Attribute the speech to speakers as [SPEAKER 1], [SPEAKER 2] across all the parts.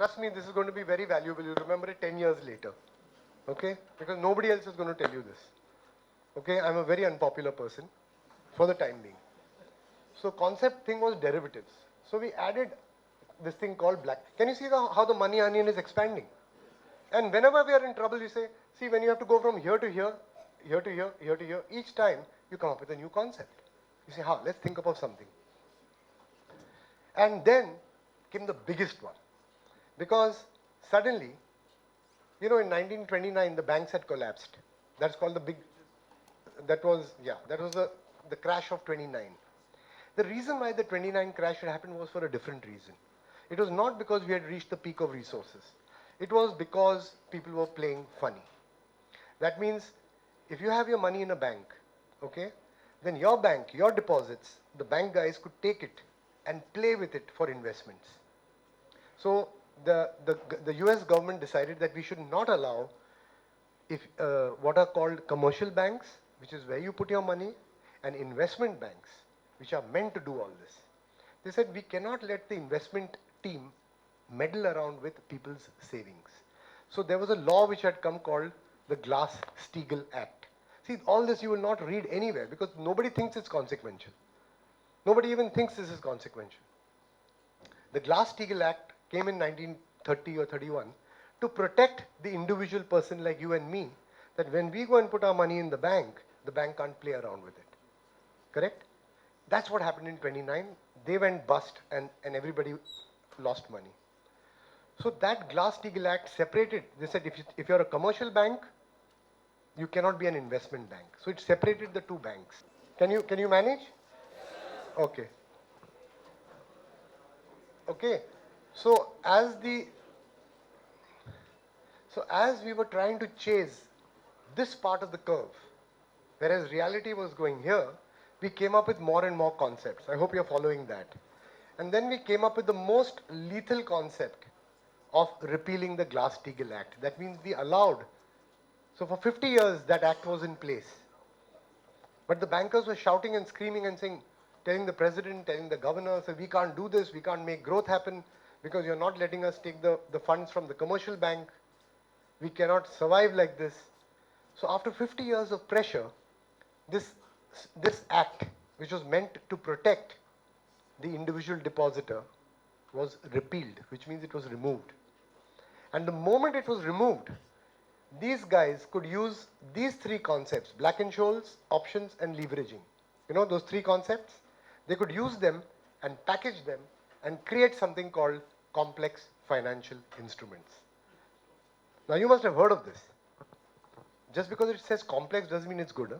[SPEAKER 1] trust me, this is going to be very valuable. You'll remember it 10 years later. Okay? Because nobody else is going to tell you this. Okay? I'm a very unpopular person for the time being. So concept thing was derivatives. So we added this thing called black. Can you see how the money onion is expanding? And whenever we are in trouble, you say, see, when you have to go from here to here, here to here, here to here, each time you come up with a new concept. You say, let's think about something. And then came the biggest one. Because suddenly, in 1929, the banks had collapsed. That's called that was the crash of 29. The reason why the 29 crash had happened was for a different reason. It was not because we had reached the peak of resources. It was because people were playing funny. That means if you have your money in a bank, okay, then your bank, your deposits, the bank guys could take it and play with it for investments. So the US government decided that we should not allow what are called commercial banks, which is where you put your money, and investment banks, which are meant to do all this. They said we cannot let the investment team meddle around with people's savings. So there was a law which had come called the Glass-Steagall Act. See, all this you will not read anywhere because nobody thinks it's consequential. Nobody even thinks this is consequential. The Glass-Steagall Act came in 1930 or 31 to protect the individual person like you and me, that when we go and put our money in the bank can't play around with it. Correct? That's what happened in 29. They went bust and everybody lost money. So that Glass-Steagall Act separated. They said if you're a commercial bank, you cannot be an investment bank. So it separated the two banks. Can you manage? Okay. Okay. So as we were trying to chase this part of the curve, whereas reality was going here, we came up with more and more concepts. I hope you're following that. And then we came up with the most lethal concept of repealing the Glass-Steagall Act. That means we allowed. So for 50 years, that act was in place. But the bankers were shouting and screaming and saying, telling the president, telling the governor, so we can't do this, we can't make growth happen because you're not letting us take the funds from the commercial bank. We cannot survive like this. So after 50 years of pressure, this act, which was meant to protect the individual depositor, was repealed, which means it was removed. And the moment it was removed, these guys could use these three concepts, Black-Scholes, options, and leveraging. You know those three concepts? They could use them and package them and create something called complex financial instruments. Now you must have heard of this. Just because it says complex doesn't mean it's good. Huh?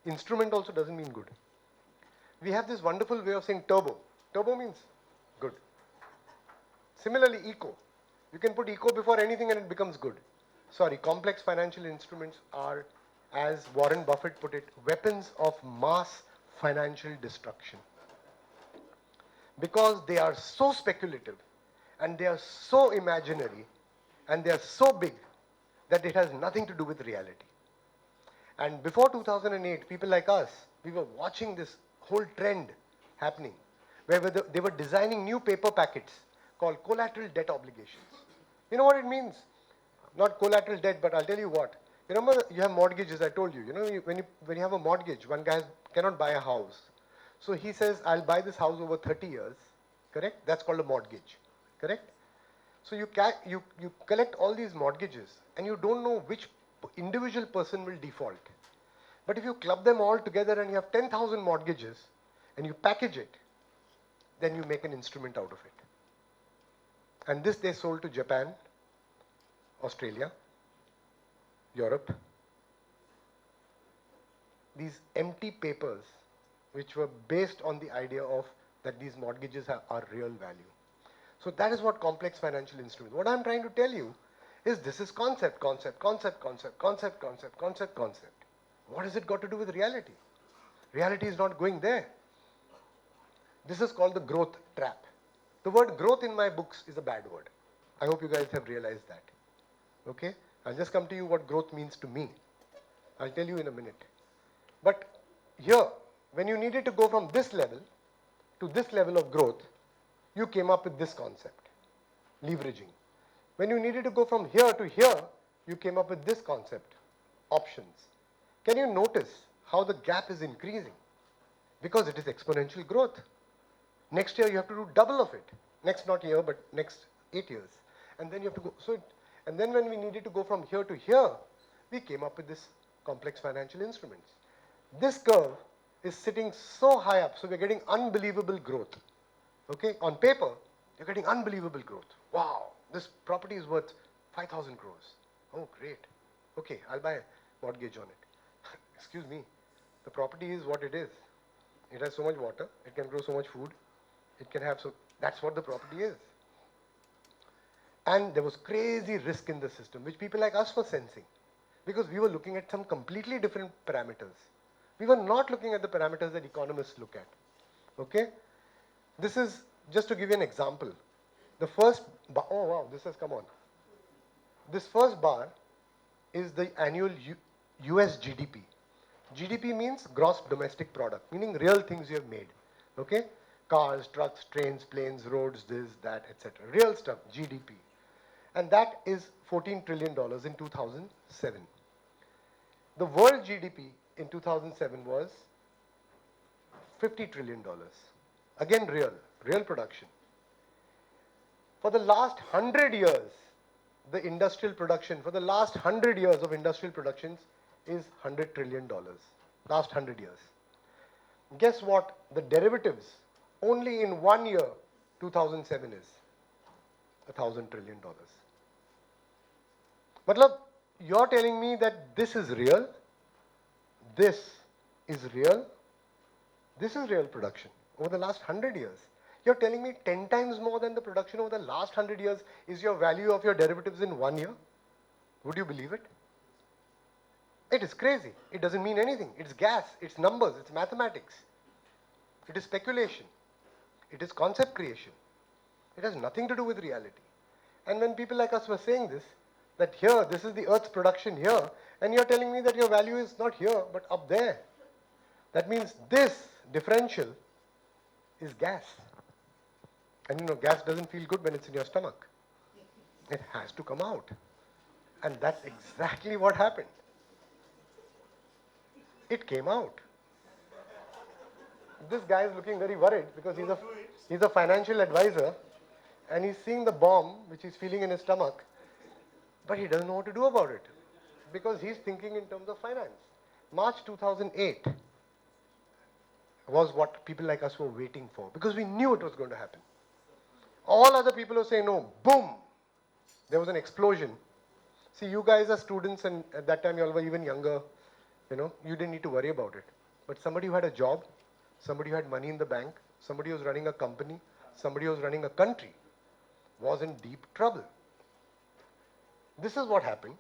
[SPEAKER 1] Instrument also doesn't mean good. We have this wonderful way of saying turbo. Turbo means good. Similarly, eco. You can put eco before anything and it becomes good. Sorry, complex financial instruments are, as Warren Buffett put it, weapons of mass financial destruction. Because they are so speculative and they are so imaginary and they are so big that it has nothing to do with reality. And before 2008, people like us, we were watching this whole trend happening, where they were designing new paper packets called collateral debt obligations. You know what it means? Not collateral debt, but I'll tell you what. You remember you have mortgages, I told you. You know, when you have a mortgage, one guy cannot buy a house. So he says, I'll buy this house over 30 years, correct? That's called a mortgage, correct? So you collect all these mortgages and you don't know which individual person will default. But if you club them all together and you have 10,000 mortgages and you package it, then you make an instrument out of it. And this they sold to Japan, Australia, Europe. These empty papers which were based on the idea of that these mortgages are real value. So that is what complex financial instruments. What I'm trying to tell you is this is concept. What has it got to do with reality? Reality is not going there. This is called the growth trap. The word growth in my books is a bad word. I hope you guys have realized that. Okay? I'll just come to you what growth means to me. I'll tell you in a minute. But here, when you needed to go from this level to this level of growth, you came up with this concept. leveraging. When you needed to go from here to here, you came up with this concept, options. Can you notice how the gap is increasing? Because it is exponential growth. Next year you have to do double of it. Next, not year, but next 8 years. And then you have to go, and then when we needed to go from here to here, we came up with this complex financial instruments. This curve is sitting so high up, so we're getting unbelievable growth. Okay, on paper, you're getting unbelievable growth. Wow, this property is worth 5,000 crores. Oh, great. Okay, I'll buy a mortgage on it. Excuse me, the property is what it is. It has so much water, it can grow so much food, it can have so, that's what the property is. And there was crazy risk in the system, which people like us were sensing, because we were looking at some completely different parameters. We were not looking at the parameters that economists look at. Okay? This is, just to give you an example, the first bar, oh wow, this has come on. This first bar is the annual US GDP. GDP means gross domestic product, meaning real things you have made. Okay? Cars, trucks, trains, planes, roads, this, that, etc. Real stuff, GDP. And that is $14 trillion in 2007. The world GDP in 2007 was $50 trillion. Again, real production. For the last 100 years, the industrial production, for the last 100 years of industrial productions is $100 trillion. Last 100 years. Guess what? The derivatives, only in 1 year, 2007 is $1,000 trillion. Matlab, you're telling me that this is real, this is real, this is real production over the last 100 years. You're telling me 10 times more than the production over the last 100 years is your value of your derivatives in 1 year? Would you believe it? It is crazy. It doesn't mean anything. It's gas, it's numbers, it's mathematics. It is speculation. It is concept creation. It has nothing to do with reality. And when people like us were saying this, that here, this is the Earth's production here, and you're telling me that your value is not here, but up there. That means this differential is gas. And you know, gas doesn't feel good when it's in your stomach. It has to come out. And that's exactly what happened. It came out. This guy is looking very worried because he's a financial advisor and he's seeing the bomb which he's feeling in his stomach, but he doesn't know what to do about it because he's thinking in terms of finance. March 2008 was what people like us were waiting for because we knew it was going to happen. All other people were saying no, boom, there was an explosion. See, you guys are students and at that time you all were even younger, you know, you didn't need to worry about it. But somebody who had a job, somebody who had money in the bank, somebody who was running a company, somebody who was running a country was in deep trouble. This is what happened,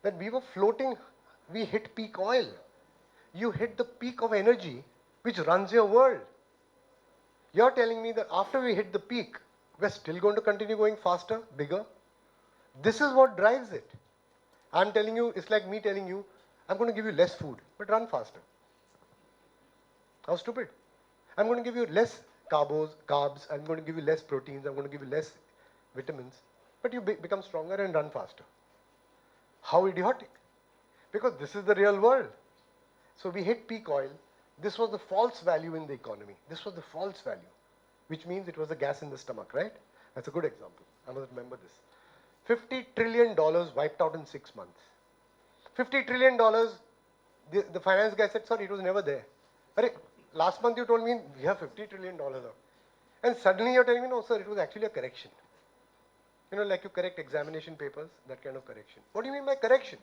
[SPEAKER 1] that we were floating, we hit peak oil. You hit the peak of energy which runs your world. You're telling me that after we hit the peak, we're still going to continue going faster, bigger? This is what drives it. I'm telling you, it's like me telling you, I'm going to give you less food, but run faster. How stupid. I'm going to give you less carbs, I'm going to give you less proteins, I'm going to give you less vitamins, but you become stronger and run faster. How idiotic. Because this is the real world. So we hit peak oil. This was the false value in the economy. This was the false value, which means it was the gas in the stomach, right? That's a good example. I must remember this. $50 trillion wiped out in 6 months. $50 trillion, the finance guy said, sorry, it was never there. Last month you told me we have $50 trillion. And suddenly you're telling me, no, sir, it was actually a correction. You know, like you correct examination papers, that kind of correction. What do you mean by correction?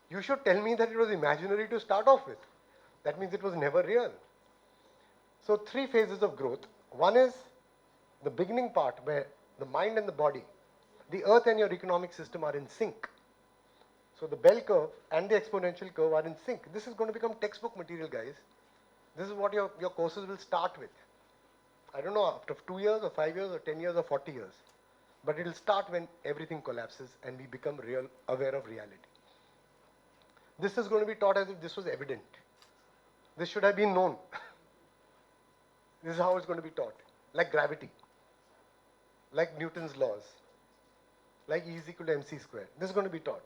[SPEAKER 1] You should tell me that it was imaginary to start off with. That means it was never real. So 3 phases of growth. One is the beginning part where the mind and the body, the earth and your economic system are in sync. So the bell curve and the exponential curve are in sync. This is going to become textbook material, guys. This is what your courses will start with. I don't know, after 2 years or 5 years or 10 years or 40 years. But it will start when everything collapses and we become aware of reality. This is going to be taught as if this was evident. This should have been known. This is how it's going to be taught. Like gravity. Like Newton's laws. like E is equal to mc squared. This is going to be taught.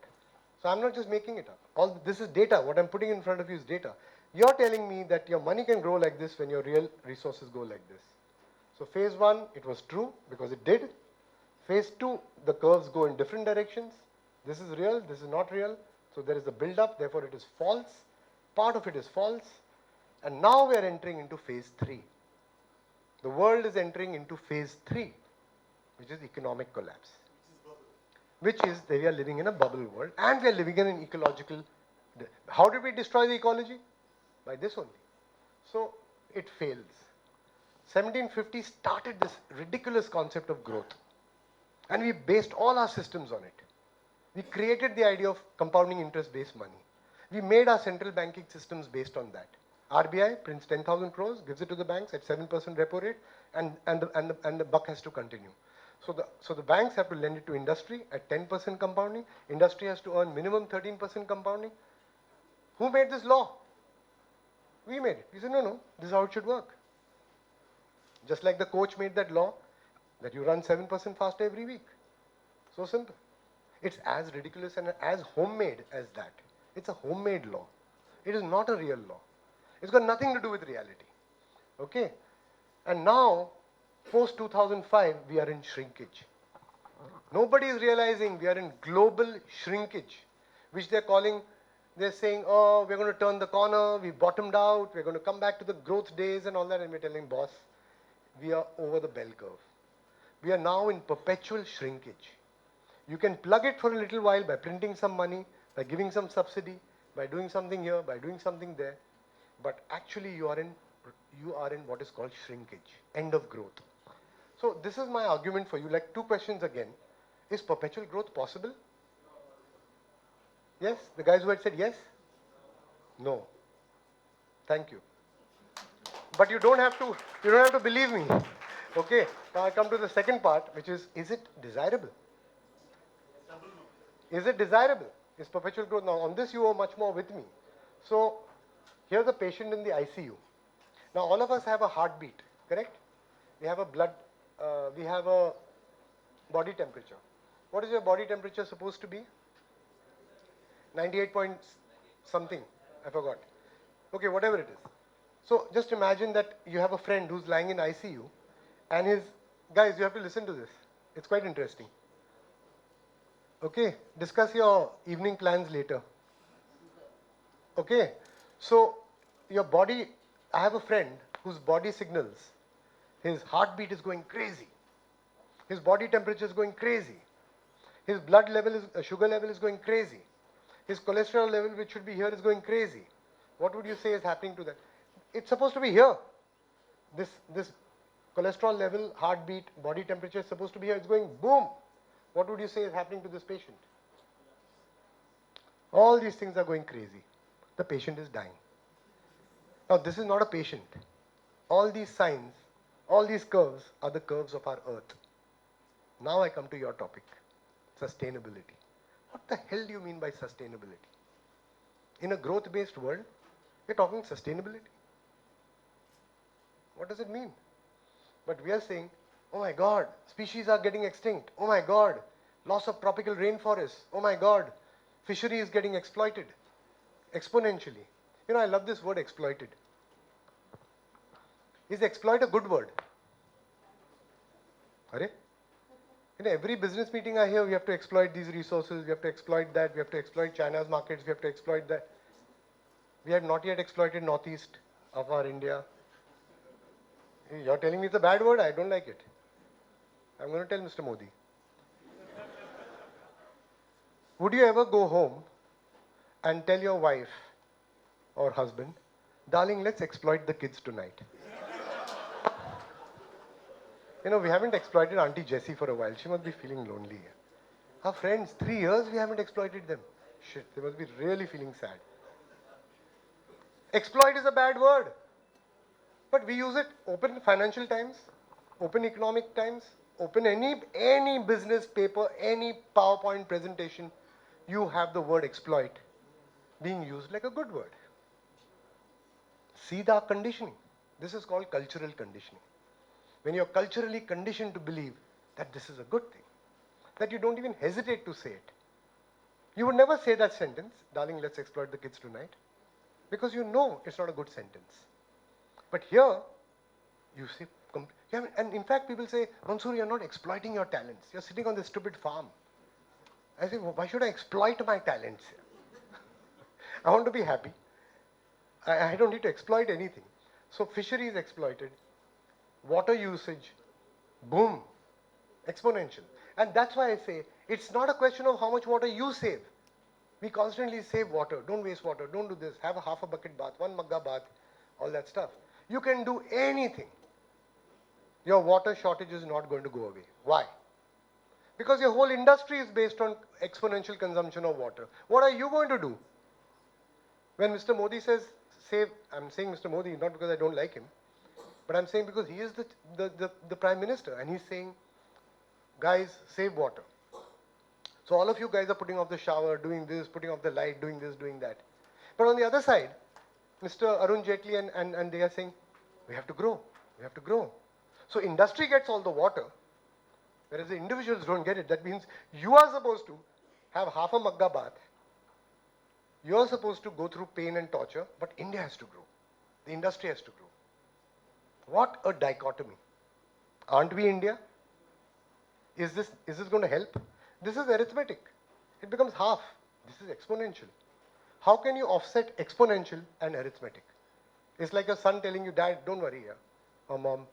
[SPEAKER 1] So I'm not just making it up. All this is data. What I'm putting in front of you is data. You're telling me that your money can grow like this when your real resources go like this. So phase 1, it was true because it did. Phase 2, the curves go in different directions. This is real, this is not real. So there is a build-up, therefore it is false. Part of it is false. And now we are entering into phase 3. The world is entering into phase 3, which is economic collapse. Which is that we are living in a bubble world and we are living in an ecological. How did we destroy the ecology? By this only. So it fails. 1750 started this ridiculous concept of growth. And we based all our systems on it. We created the idea of compounding interest-based money. We made our central banking systems based on that. RBI prints 10,000 crores, gives it to the banks at 7% repo rate, and the buck has to continue. So the banks have to lend it to industry at 10% compounding. Industry has to earn minimum 13% compounding. Who made this law? We made it. We said, no, this is how it should work. Just like the coach made that law that you run 7% faster every week. So simple. It's as ridiculous and as homemade as that. It's a homemade law. It is not a real law. It's got nothing to do with reality. Okay? And now, post 2005, we are in shrinkage. Nobody is realizing we are in global shrinkage, which they're saying, oh, we're going to turn the corner, we bottomed out, we're going to come back to the growth days and all that, and we're telling, boss, we are over the bell curve. We are now in perpetual shrinkage. You can plug it for a little while by printing some money, by giving some subsidy, by doing something here, by doing something there, but actually you are in what is called shrinkage, end of growth. So this is my argument for you, like 2 questions again. Is perpetual growth possible? Yes? The guys who had said yes? No. Thank you. But you don't have to believe me. Okay, now I come to the second part, which is it desirable? Is it desirable? Is perpetual growth? Now on this you are much more with me. So here's a patient in the ICU. Now all of us have a heartbeat, correct? We have a we have a body temperature. What is your body temperature supposed to be? 98 point something, I forgot. Okay, whatever it is. So just imagine that you have a friend who's lying in ICU and guys, you have to listen to this. It's quite interesting. Okay, discuss your evening plans later. Okay, so your body, I have a friend whose body signals, his heartbeat is going crazy. His body temperature is going crazy. His blood level sugar level is going crazy. His cholesterol level, which should be here, is going crazy. What would you say is happening to that? It's supposed to be here. This cholesterol level, heartbeat, body temperature is supposed to be here. It's going boom. What would you say is happening to this patient? All these things are going crazy. The patient is dying. Now, this is not a patient. All these signs, all these curves are the curves of our earth. Now I come to your topic, sustainability. What the hell do you mean by sustainability? In a growth-based world, you're talking sustainability. What does it mean? But we are saying, oh my God, species are getting extinct. Oh my God, loss of tropical rainforests. Oh my God, fishery is getting exploited exponentially. You know, I love this word exploited. Is exploit a good word? Are? In every business meeting I hear, we have to exploit these resources, we have to exploit that, we have to exploit China's markets, we have to exploit that. We have not yet exploited northeast of our India. You're telling me it's a bad word? I don't like it. I'm going to tell Mr. Modi. Would you ever go home and tell your wife or husband, darling, let's exploit the kids tonight? You know, we haven't exploited Auntie Jessie for a while. She must be feeling lonely. Her friends, 3 years we haven't exploited them. Shit, they must be really feeling sad. Exploit is a bad word. But we use it. Open Financial Times, open Economic Times, open any business paper, any PowerPoint presentation, you have the word exploit being used like a good word. See the conditioning. This is called cultural conditioning. When you're culturally conditioned to believe that this is a good thing. that you don't even hesitate to say it. You would never say that sentence, darling, let's exploit the kids tonight, because you know it's not a good sentence. But here, you say, and in fact, people say, Mansoor, you're not exploiting your talents. You're sitting on this stupid farm. I say, well, why should I exploit my talents? I want to be happy. I don't need to exploit anything. So fishery is exploited. Water usage, boom, exponential. And that's why I say, it's not a question of how much water you save. We constantly save water. Don't waste water. Don't do this. Have a half a bucket bath, 1 mugga bath, all that stuff. You can do anything. Your water shortage is not going to go away. Why? Because your whole industry is based on exponential consumption of water. What are you going to do? When Mr. Modi says, save, I'm saying Mr. Modi not because I don't like him, but I'm saying because he is the Prime Minister, and he's saying, guys, save water. So all of you guys are putting off the shower, doing this, putting off the light, doing this, doing that. But on the other side, Mr. Arun Jaitley and they are saying, we have to grow, we have to grow. So industry gets all the water, whereas the individuals don't get it. That means you are supposed to have half a mugga bath. You are supposed to go through pain and torture, but India has to grow. The industry has to grow. What a dichotomy. Aren't we India? Is this going to help? This is arithmetic. It becomes half. This is exponential. How can you offset exponential and arithmetic? It's like your son telling you, Dad, don't worry, yeah. Or Mom,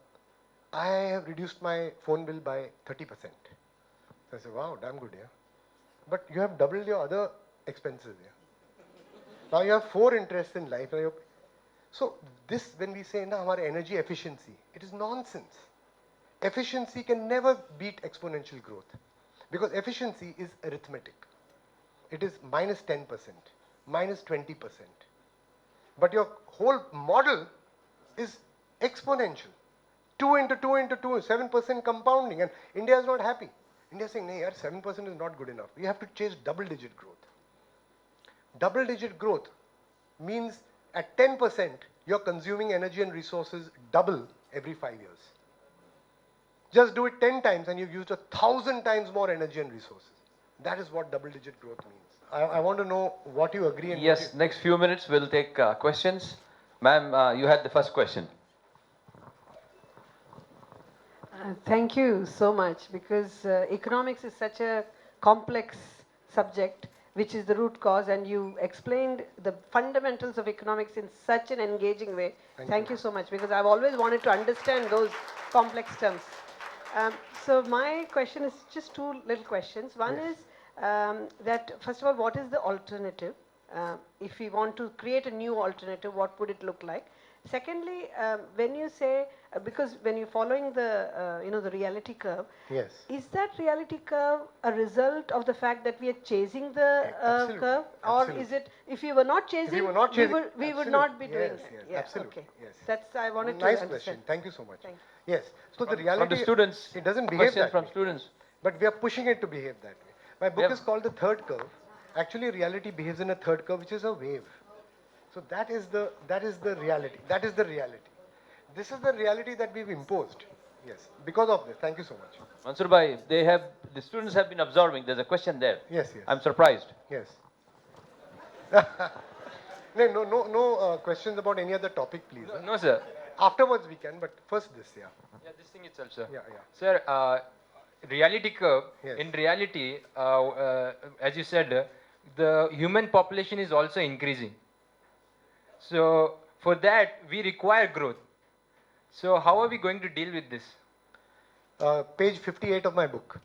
[SPEAKER 1] I have reduced my phone bill by 30%. So I say, wow, damn good, yeah. But you have doubled your other expenses, yeah. Now you have 4 interests in life. So this, when we say, our energy efficiency, it is nonsense. Efficiency can never beat exponential growth, because efficiency is arithmetic. It is minus 10%, minus 20%. But your whole model is exponential. 2 into 2 into 2, 7% compounding. And India is not happy. India is saying, no, 7% is not good enough. We have to chase double-digit growth. Double-digit growth means at 10%, you're consuming energy and resources double every 5 years. Just do it 10 times and you've used 1,000 times more energy and resources. That is what double-digit growth means. I want to know what you agree and
[SPEAKER 2] yes, next few minutes we'll take questions. Ma'am, you had the first question.
[SPEAKER 3] Thank you so much, because economics is such a complex subject, which is the root cause, and you explained the fundamentals of economics in such an engaging way. Thank you so much, because I've always wanted to understand those complex terms. So my question is just 2 little questions. One is that, first of all, what is the alternative? If we want to create a new alternative, what would it look like? Secondly, when you say, because when you're following the, the reality curve,
[SPEAKER 1] yes,
[SPEAKER 3] is that reality curve a result of the fact that we are chasing the curve? Or
[SPEAKER 1] Absolutely.
[SPEAKER 3] is it, if we were not chasing,
[SPEAKER 1] we
[SPEAKER 3] would not be doing
[SPEAKER 1] yes,
[SPEAKER 3] that?
[SPEAKER 1] yes,
[SPEAKER 3] Yeah,
[SPEAKER 1] absolutely.
[SPEAKER 3] okay.
[SPEAKER 1] Yes.
[SPEAKER 3] That's, I wanted to
[SPEAKER 1] nice
[SPEAKER 3] understand.
[SPEAKER 1] question. Thank you so much.
[SPEAKER 3] Thank
[SPEAKER 1] you. Yes. So the reality,
[SPEAKER 2] from the students,
[SPEAKER 1] it doesn't behave
[SPEAKER 2] question
[SPEAKER 1] that
[SPEAKER 2] from
[SPEAKER 1] way.
[SPEAKER 2] students.
[SPEAKER 1] But we are pushing it to behave that way. My book is called The Third Curve. Actually, reality behaves in a third curve, which is a wave. So that is the reality. That is the reality. This is the reality that we've imposed. Yes. Because of this. Thank you so much.
[SPEAKER 2] Mansoor bhai, the students have been observing. There's a question there.
[SPEAKER 1] Yes, yes.
[SPEAKER 2] I'm surprised.
[SPEAKER 1] Yes. No questions about any other topic, please.
[SPEAKER 2] No, sir.
[SPEAKER 1] Afterwards we can, but first this, yeah.
[SPEAKER 4] Yeah, this thing itself, sir.
[SPEAKER 1] Yeah.
[SPEAKER 4] Sir, reality curve,
[SPEAKER 1] Yes.
[SPEAKER 4] in reality, as you said, the human population is also increasing. So, for that, we require growth. So, how are we going to deal with this?
[SPEAKER 1] Page 58 of my book.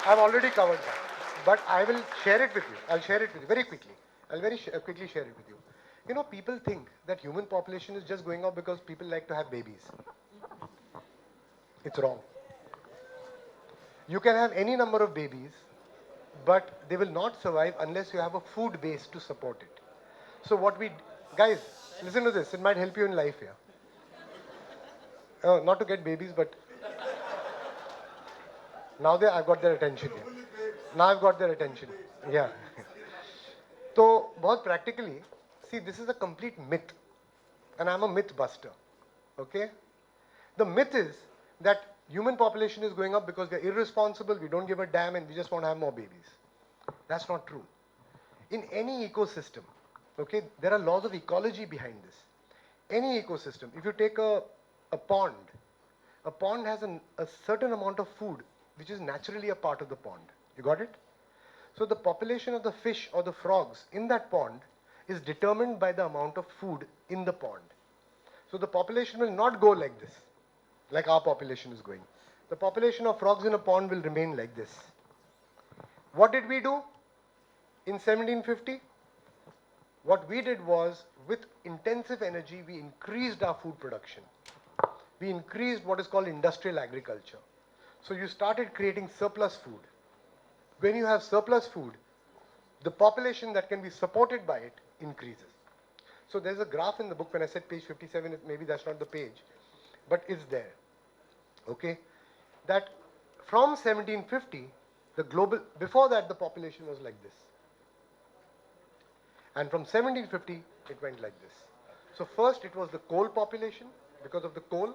[SPEAKER 1] I've already covered that. But I will share it with you. I'll share it with you very quickly. I'll very quickly share it with you. People think that human population is just going up because people like to have babies. It's wrong. You can have any number of babies, but they will not survive unless you have a food base to support it. So guys, listen to this. It might help you in life here. Not to get babies, but now I've got their attention here. Now I've got their attention. Yeah. So, बहुत practically, see, this is a complete myth. And I'm a myth buster. Okay? The myth is that human population is going up because we are irresponsible, we don't give a damn, and we just want to have more babies. That's not true. In any ecosystem, okay, there are laws of ecology behind this. Any ecosystem, if you take a pond has a certain amount of food which is naturally a part of the pond. You got it? So the population of the fish or the frogs in that pond is determined by the amount of food in the pond. So the population will not go like this, like our population is going. The population of frogs in a pond will remain like this. What did we do in 1750? What we did was, with intensive energy, we increased our food production. We increased what is called industrial agriculture. So you started creating surplus food. When you have surplus food, the population that can be supported by it increases. So there's a graph in the book. When I said page 57, maybe that's not the page, but it's there. Okay? That from 1750, before that the population was like this. And from 1750, it went like this. So first it was the coal population because of the coal,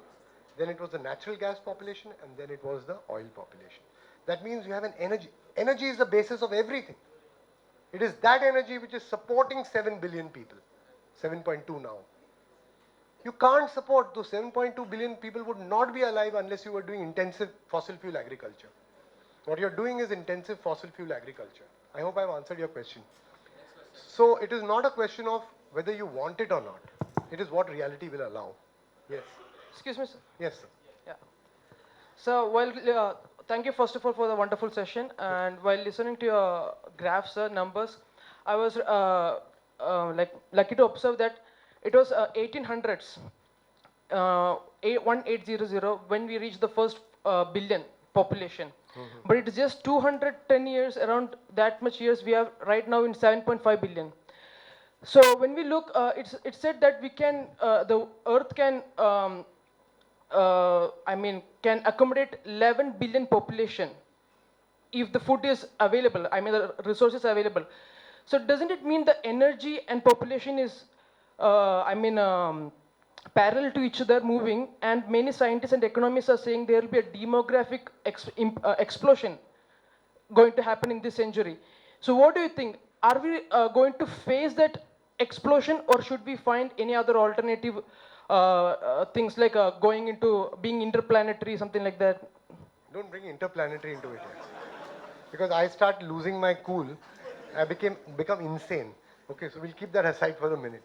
[SPEAKER 1] then it was the natural gas population, and then it was the oil population. That means you have an energy. Energy is the basis of everything. It is that energy which is supporting 7 billion people, 7.2 now. You can't support those 7.2 billion people would not be alive unless you were doing intensive fossil fuel agriculture. What you're doing is intensive fossil fuel agriculture. I hope I've answered your question. So it is not a question of whether you want it or not. It is what reality will allow. Yes.
[SPEAKER 5] Excuse me, sir.
[SPEAKER 1] Yes, sir.
[SPEAKER 5] Yeah. So thank you first of all for the wonderful session. And while listening to your graphs, numbers, I was lucky to observe that it was 1800s, 1800 when we reached the first billion population. But it's just 210 years, around that much years we are right now in 7.5 billion. So when we look, it's said that we can, the Earth can, can accommodate 11 billion population if the food is available, the resources are available. So doesn't it mean the energy and population is, parallel to each other moving, and many scientists and economists are saying there will be a demographic explosion going to happen in this century. So what do you think? Are we going to face that explosion, or should we find any other alternative things like going into being interplanetary, something like that?
[SPEAKER 1] Don't bring interplanetary into it here. Because I start losing my cool, I become insane. Okay, so we'll keep that aside for a minute.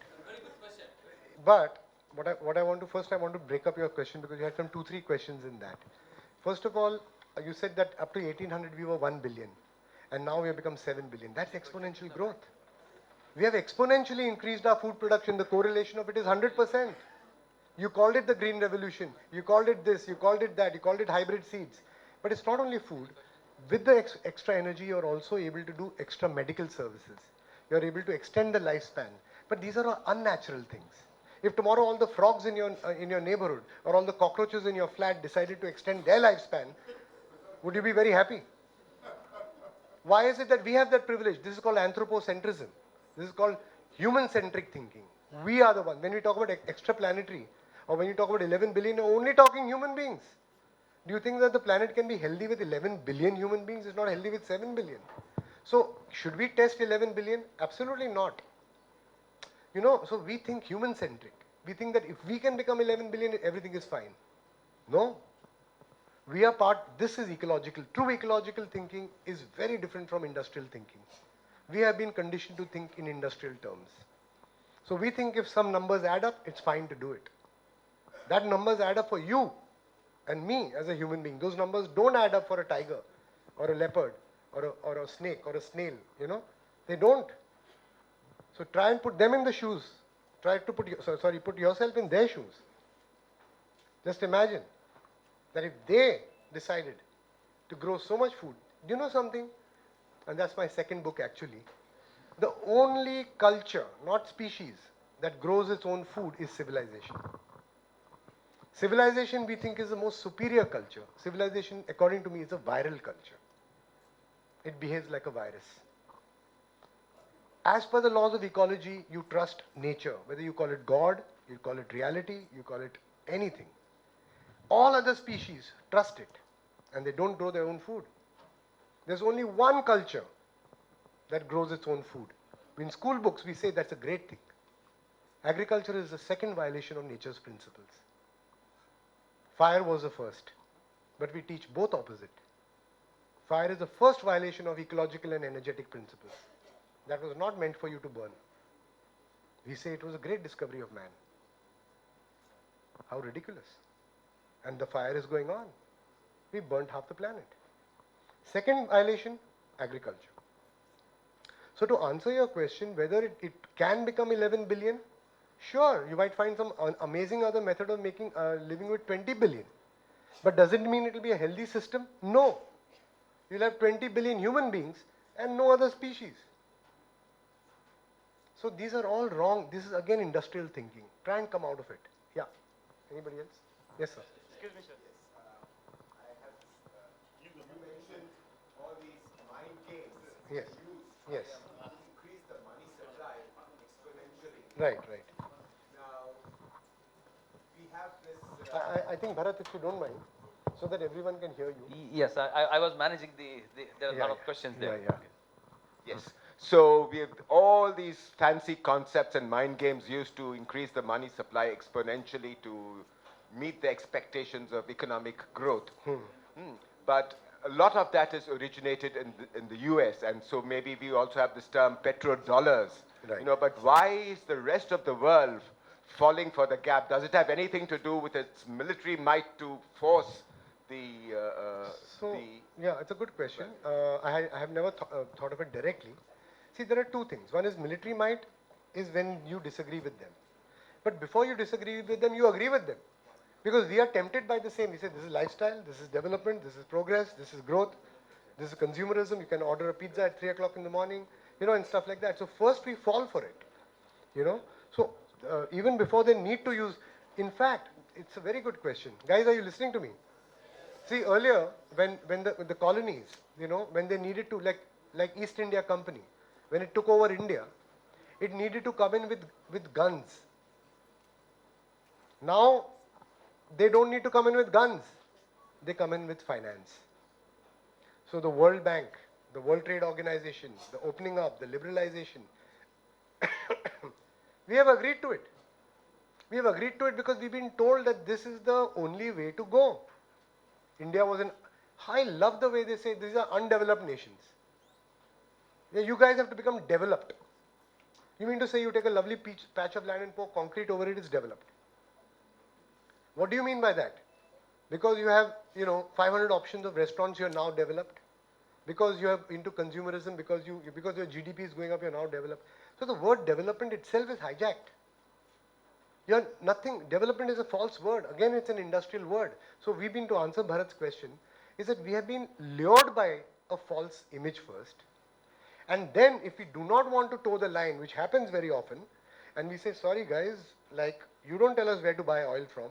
[SPEAKER 1] But what I want to break up your question, because you had some 2-3 questions in that. First of all, you said that up to 1800 we were 1 billion, and now we have become 7 billion. That's exponential growth. We have exponentially increased our food production. The correlation of it is 100%. You called it the green revolution. You called it this. You called it that. You called it hybrid seeds. But it's not only food. With the extra energy, you're also able to do extra medical services. You're able to extend the lifespan. But these are all unnatural things. If tomorrow all the frogs in your neighborhood or all the cockroaches in your flat decided to extend their lifespan, would you be very happy? Why is it that we have that privilege? This is called anthropocentrism. This is called human-centric thinking. We are the one. When we talk about extraplanetary, or when you talk about 11 billion, you're only talking human beings. Do you think that the planet can be healthy with 11 billion human beings? It's not healthy with 7 billion. So, should we test 11 billion? Absolutely not. You know, so we think human-centric. We think that if we can become 11 billion, everything is fine. No. We are this is ecological. True ecological thinking is very different from industrial thinking. We have been conditioned to think in industrial terms. So we think if some numbers add up, it's fine to do it. That numbers add up for you and me as a human being. Those numbers don't add up for a tiger or a leopard or a snake or a snail, you know. They don't. So try and put them in the shoes. Try to put yourself in their shoes. Just imagine that if they decided to grow so much food. Do you know something? And that's my second book actually. The only culture, not species, that grows its own food is civilization. Civilization we think is the most superior culture. Civilization, according to me, is a viral culture. It behaves like a virus. As per the laws of ecology, you trust nature. Whether you call it God, you call it reality, you call it anything. all other species trust it, and they don't grow their own food. There's only one culture that grows its own food. In school books, we say that's a great thing. Agriculture is the second violation of nature's principles. Fire was the first, but we teach both opposite. Fire is the first violation of ecological and energetic principles. That was not meant for you to burn. We say it was a great discovery of man. How ridiculous. And the fire is going on. We burnt half the planet. Second violation, agriculture. So to answer your question, whether it can become 11 billion, sure, you might find some amazing other method of making living with 20 billion. But does it mean it will be a healthy system? No. You'll have 20 billion human beings and no other species. So these are all wrong. This is again industrial thinking. Try and come out of it. Yeah. Anybody else? Yes, sir.
[SPEAKER 6] Excuse me, sir. You mentioned all these mind games.
[SPEAKER 1] Yes. Yes.
[SPEAKER 6] Increase the money supply exponentially.
[SPEAKER 1] Right, right.
[SPEAKER 6] Now, we have this.
[SPEAKER 1] I think, Bharat, if you don't mind, so that everyone can hear you.
[SPEAKER 2] Yes, I was managing there are a
[SPEAKER 1] Yeah,
[SPEAKER 2] lot of
[SPEAKER 1] yeah.
[SPEAKER 2] questions there.
[SPEAKER 1] Yeah, yeah.
[SPEAKER 6] Yes. So we have all these fancy concepts and mind games used to increase the money supply exponentially to meet the expectations of economic growth. But a lot of that is originated in the US, and so maybe we also have this term petrodollars.
[SPEAKER 1] Right.
[SPEAKER 6] You know, but why is the rest of the world falling for the gap? Does it have anything to do with its military might to force the
[SPEAKER 1] So,
[SPEAKER 6] the
[SPEAKER 1] yeah, it's a good question. I have never thought of it directly. See, there are two things. One is military might is when you disagree with them. But before you disagree with them, you agree with them. Because we are tempted by the same. We say, this is lifestyle, this is development, this is progress, this is growth, this is consumerism. You can order a pizza at 3 o'clock in the morning, you know, and stuff like that. So first we fall for it, you know. So even before they need to use, in fact, it's a very good question. Guys, are you listening to me? See, earlier, when the colonies, you know, when they needed to, like East India Company, when it took over India, it needed to come in with guns. Now, they don't need to come in with guns. They come in with finance. So the World Bank, the World Trade Organization, the opening up, the liberalization, we have agreed to it. We have agreed to it because we've been told that this is the only way to go. India was in, I love the way they say these are undeveloped nations. Yeah, you guys have to become developed. You mean to say you take a lovely patch of land and pour concrete over it, it's developed. What do you mean by that? Because you have, you know, 500 options of restaurants, you're now developed. Because you are into consumerism, because your GDP is going up, you're now developed. So the word development itself is hijacked. You're nothing. Development is a false word. Again, it's an industrial word. So we've been to answer Bharat's question, is that we have been lured by a false image first. And then if we do not want to toe the line, which happens very often, and we say, sorry guys, like you don't tell us where to buy oil from.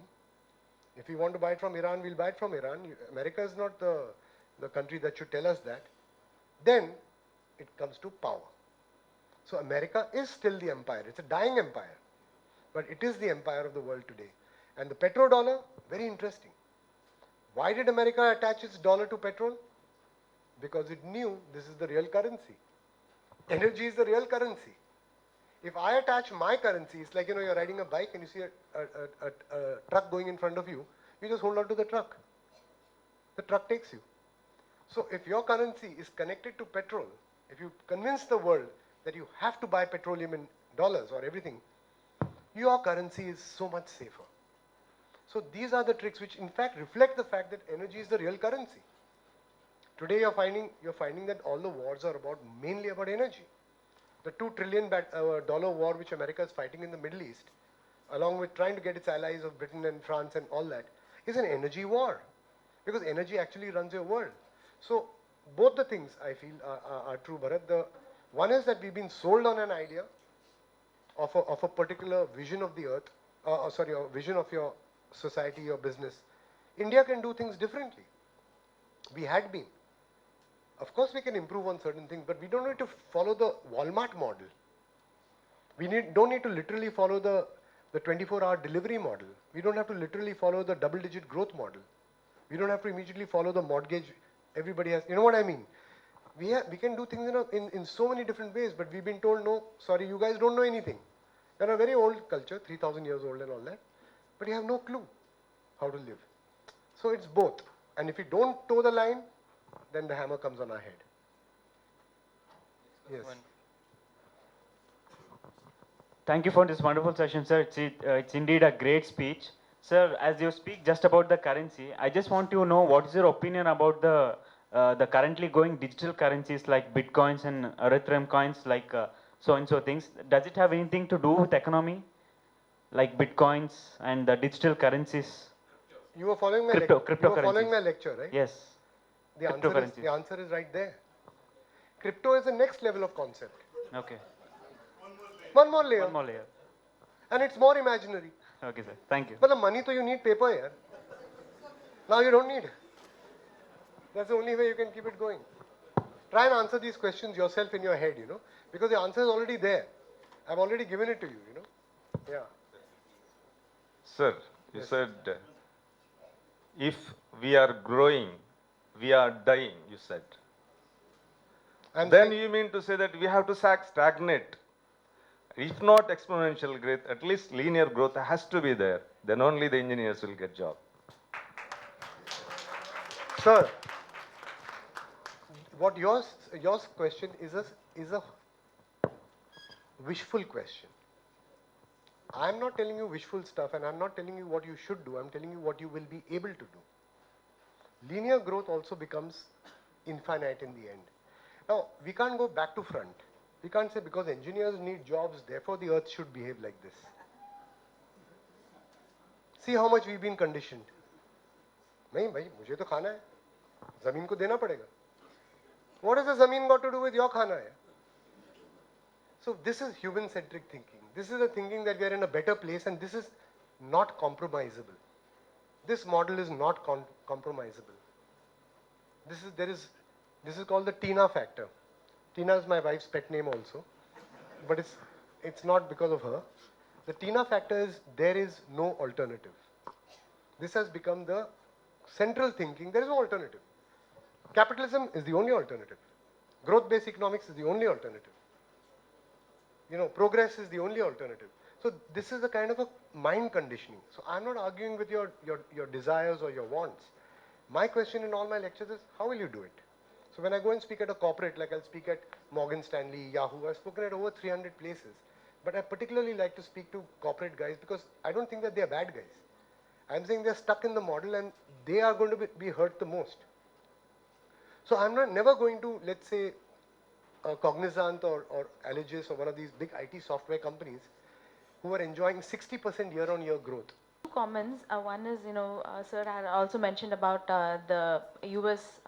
[SPEAKER 1] If we want to buy it from Iran, we'll buy it from Iran. America is not the country that should tell us that. Then it comes to power. So America is still the empire. It's a dying empire. But it is the empire of the world today. And the petrodollar, very interesting. Why did America attach its dollar to petrol? Because it knew this is the real currency. Energy is the real currency. If I attach my currency, it's like, you know, you're riding a bike and you see a truck going in front of you, you just hold on to the truck. The truck takes you. So if your currency is connected to petrol, if you convince the world that you have to buy petroleum in dollars or everything, your currency is so much safer. So these are the tricks which in fact reflect the fact that energy is the real currency. Today you're finding that all the wars are mainly about energy. The $2 trillion war which America is fighting in the Middle East, along with trying to get its allies of Britain and France and all that, is an energy war. Because energy actually runs your world. So both the things I feel are true, Bharat. One is that we've been sold on an idea of a particular vision of the earth, a vision of your society, your business. India can do things differently. We had been. Of course, we can improve on certain things, but we don't need to follow the Walmart model. We don't need to literally follow the the 24-hour delivery model. We don't have to literally follow the double-digit growth model. We don't have to immediately follow the mortgage everybody has. You know what I mean? We can do things in so many different ways, but we've been told, no, sorry, you guys don't know anything. You're a very old culture, 3,000 years old and all that, but you have no clue how to live. So it's both. And if we don't toe the line, then the hammer comes on our head. Yes.
[SPEAKER 7] Thank you for this wonderful session, sir. It's indeed a great speech. Sir, as you speak just about the currency, I just want to know what is your opinion about the currently going digital currencies like Bitcoins and Ethereum coins, like so-and-so things. Does it have anything to do with economy, like Bitcoins and the digital currencies?
[SPEAKER 1] You were following my
[SPEAKER 7] Crypto-
[SPEAKER 1] lecture. You were following
[SPEAKER 7] cryptocurrencies.
[SPEAKER 1] my lecture, right?
[SPEAKER 7] Yes.
[SPEAKER 1] The answer is right there. Crypto is the next level of concept.
[SPEAKER 7] Okay.
[SPEAKER 1] One more layer.
[SPEAKER 7] One more layer.
[SPEAKER 1] And it's more imaginary.
[SPEAKER 7] Okay, sir. Thank you.
[SPEAKER 1] But the money, so you need paper here. Now you don't need. That's the only way you can keep it going. Try and answer these questions yourself in your head, you know, because the answer is already there. I've already given it to you, you know. Yeah.
[SPEAKER 8] Sir, you said if we are growing, we are dying, you said.
[SPEAKER 1] I'm
[SPEAKER 8] Then
[SPEAKER 1] saying-
[SPEAKER 8] you mean to say that we have to stagnate. If not exponential growth, at least linear growth has to be there. Then only the engineers will get job.
[SPEAKER 1] Sir, what your question is a wishful question. I'm not telling you wishful stuff, and I'm not telling you what you should do. I'm telling you what you will be able to do. Linear growth also becomes infinite in the end. Now, we can't go back to front. We can't say because engineers need jobs, therefore the earth should behave like this. See how much we've been conditioned. नहीं भाई मुझे तो खाना है जमीन को देना पड़ेगा. What has the zameen got to do with your khana hai? So this is human centric thinking. This is the thinking that we are in a better place, and this is not compromisable. This model is not compromisable. This is called the Tina factor. Tina is my wife's pet name also, but it's not because of her. The Tina factor is there is no alternative. This has become the central thinking. There is no alternative. Capitalism is the only alternative. Growth-based economics is the only alternative. You know, progress is the only alternative. So this is a kind of a mind conditioning. So I'm not arguing with your desires or your wants. My question in all my lectures is, how will you do it? So when I go and speak at a corporate, like I'll speak at Morgan Stanley, Yahoo, I've spoken at over 300 places. But I particularly like to speak to corporate guys because I don't think that they're bad guys. I'm saying they're stuck in the model and they are going to be hurt the most. So I'm never going to, let's say, Cognizant or Allegis or one of these big IT software companies who are enjoying 60% year-on-year growth.
[SPEAKER 9] Two comments. One is, sir had also mentioned about the US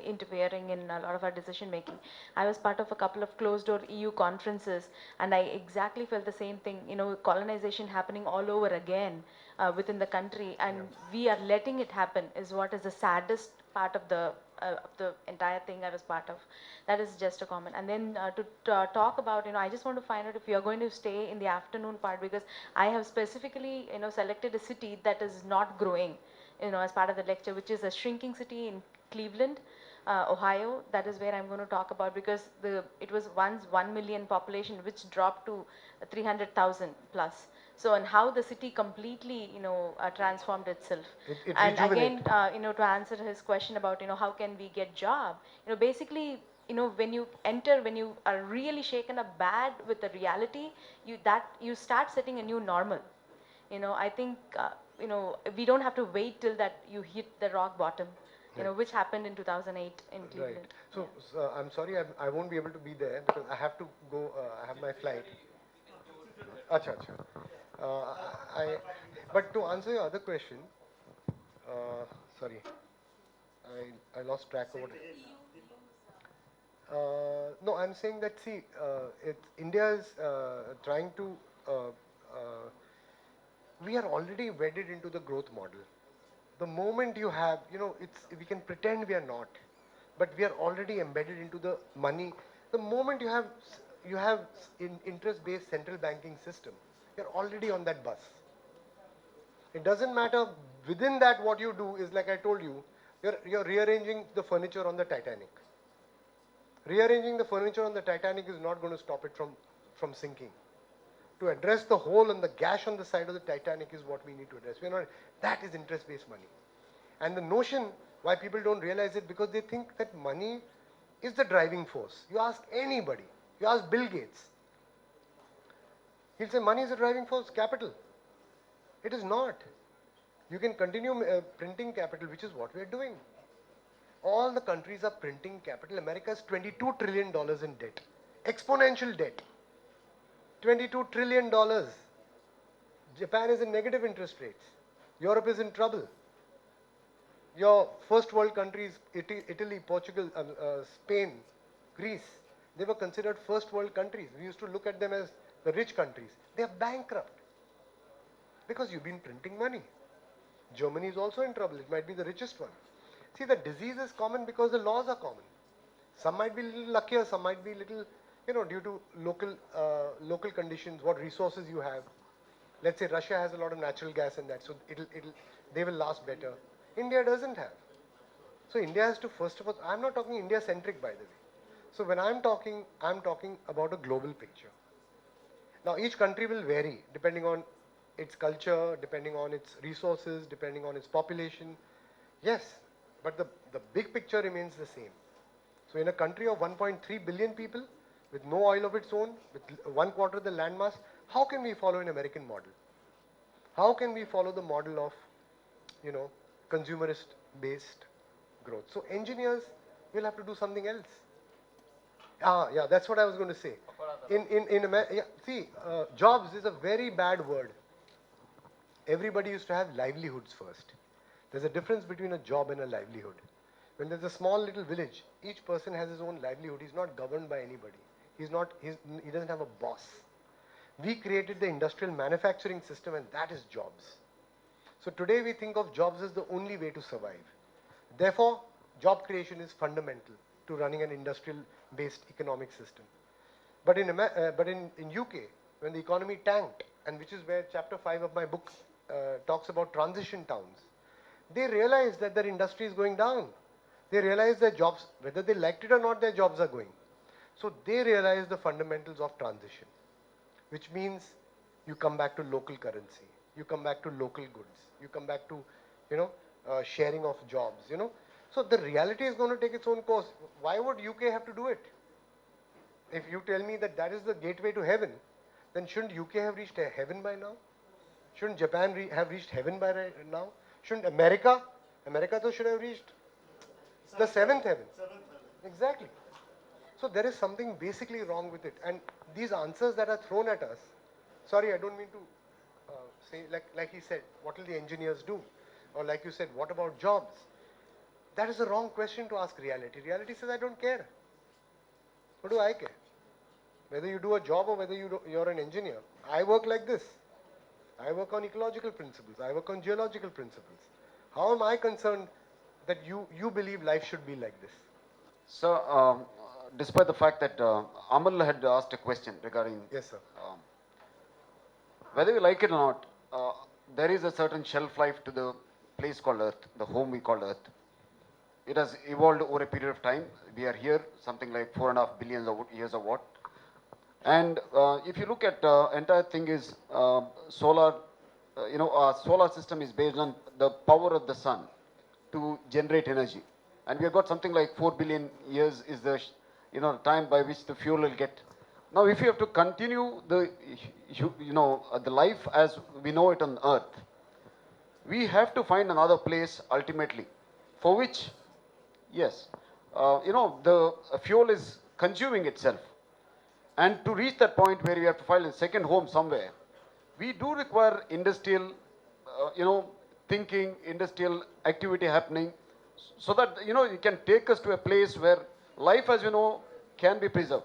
[SPEAKER 9] interfering in a lot of our decision making. I was part of a couple of closed-door EU conferences, and I exactly felt the same thing. Colonization happening all over again within the country, and we are letting it happen. Is what is the saddest part of the entire thing I was part of. That is just a comment. And then to talk about, I just want to find out if you are going to stay in the afternoon part, because I have specifically, selected a city that is not growing, as part of the lecture, which is a shrinking city in Cleveland, Ohio. That is where I'm going to talk about, because it was once 1 million population, which dropped to 300,000 plus. So, and how the city completely, transformed itself.
[SPEAKER 1] It
[SPEAKER 9] and again,
[SPEAKER 1] rejuvenated.
[SPEAKER 9] to answer his question about, how can we get job? Basically, when you are really shaken up bad with the reality, you start setting a new normal. I think, we don't have to wait till that you hit the rock bottom, which happened in 2008 in Cleveland.
[SPEAKER 1] Right. So, I'm sorry, I won't be able to be there because I have to go, I have my flight. Acha, acha. But to answer your other question, sorry, I lost track of what. No, I'm saying that, see, India is trying to, we are already wedded into the growth model. The moment you have, we can pretend we are not, but we are already embedded into the money. The moment you have interest-based central banking system, you're already on that bus. It doesn't matter within that what you do is like I told you, you're rearranging the furniture on the Titanic. Rearranging the furniture on the Titanic is not going to stop it from sinking. To address the hole and the gash on the side of the Titanic is what we need to address. That is interest-based money. And the notion why people don't realize it because they think that money is the driving force. You ask anybody, you ask Bill Gates, he'll say money is the driving force, capital. It is not. You can continue printing capital, which is what we are doing. All the countries are printing capital. America has $22 trillion in debt. Exponential debt. $22 trillion. Japan is in negative interest rates. Europe is in trouble. Your first world countries, Italy, Portugal, Spain, Greece, they were considered first world countries. We used to look at them as the rich countries. They are bankrupt because you've been printing money. Germany is also in trouble. It might be the richest one. See, the disease is common because the laws are common. Some might be a little luckier, some might be a little, due to local conditions, what resources you have. Let's say Russia has a lot of natural gas and that, so they will last better. India doesn't have. So India has to, first of all, I'm not talking India-centric, by the way. So when I'm talking about a global picture. Now, each country will vary depending on its culture, depending on its resources, depending on its population. Yes, but the big picture remains the same. So in a country of 1.3 billion people, with no oil of its own, with 1/4 of the landmass, how can we follow an American model? How can we follow the model of, consumerist-based growth? So engineers will have to do something else. Yeah, that's what I was going to say. In America, jobs is a very bad word. Everybody used to have livelihoods first. There's a difference between a job and a livelihood. When there's a small little village, each person has his own livelihood. He's not governed by anybody. He doesn't have a boss. We created the industrial manufacturing system, and that is jobs. So today we think of jobs as the only way to survive. Therefore, job creation is fundamental to running an industrial-based economic system. But in UK, when the economy tanked, and which is where chapter 5 of my book talks about transition towns, they realized that their industry is going down. They realized their jobs, whether they liked it or not, their jobs are going. So they realized the fundamentals of transition, which means you come back to local currency, you come back to local goods, you come back to, sharing of jobs, So the reality is going to take its own course. Why would UK have to do it? If you tell me that is the gateway to heaven, then shouldn't UK have reached heaven by now? Shouldn't Japan have reached heaven by now? Shouldn't America should have reached the seventh heaven. Exactly. So there is something basically wrong with it. And these answers that are thrown at us, sorry, I don't mean to say, like he said, what will the engineers do? Or like you said, what about jobs? That is the wrong question to ask reality. Reality says, I don't care. What do I care? Whether you do a job or whether you're an engineer. I work like this. I work on ecological principles. I work on geological principles. How am I concerned that you believe life should be like this?
[SPEAKER 10] So, despite the fact that Amal had asked a question regarding
[SPEAKER 1] Yes, sir.
[SPEAKER 10] whether you like it or not, there is a certain shelf life to the place called Earth, the home we call Earth. It has evolved over a period of time. We are here, something like 4.5 billion years or what. And if you look at entire thing is solar, our solar system is based on the power of the sun to generate energy. And we have got something like 4 billion years is the time by which the fuel will get. Now, if you have to continue the life as we know it on Earth, we have to find another place ultimately, for which, yes, the fuel is consuming itself. And to reach that point where we have to find a second home somewhere, we do require industrial, thinking, industrial activity happening, so that, it can take us to a place where life, as can be preserved.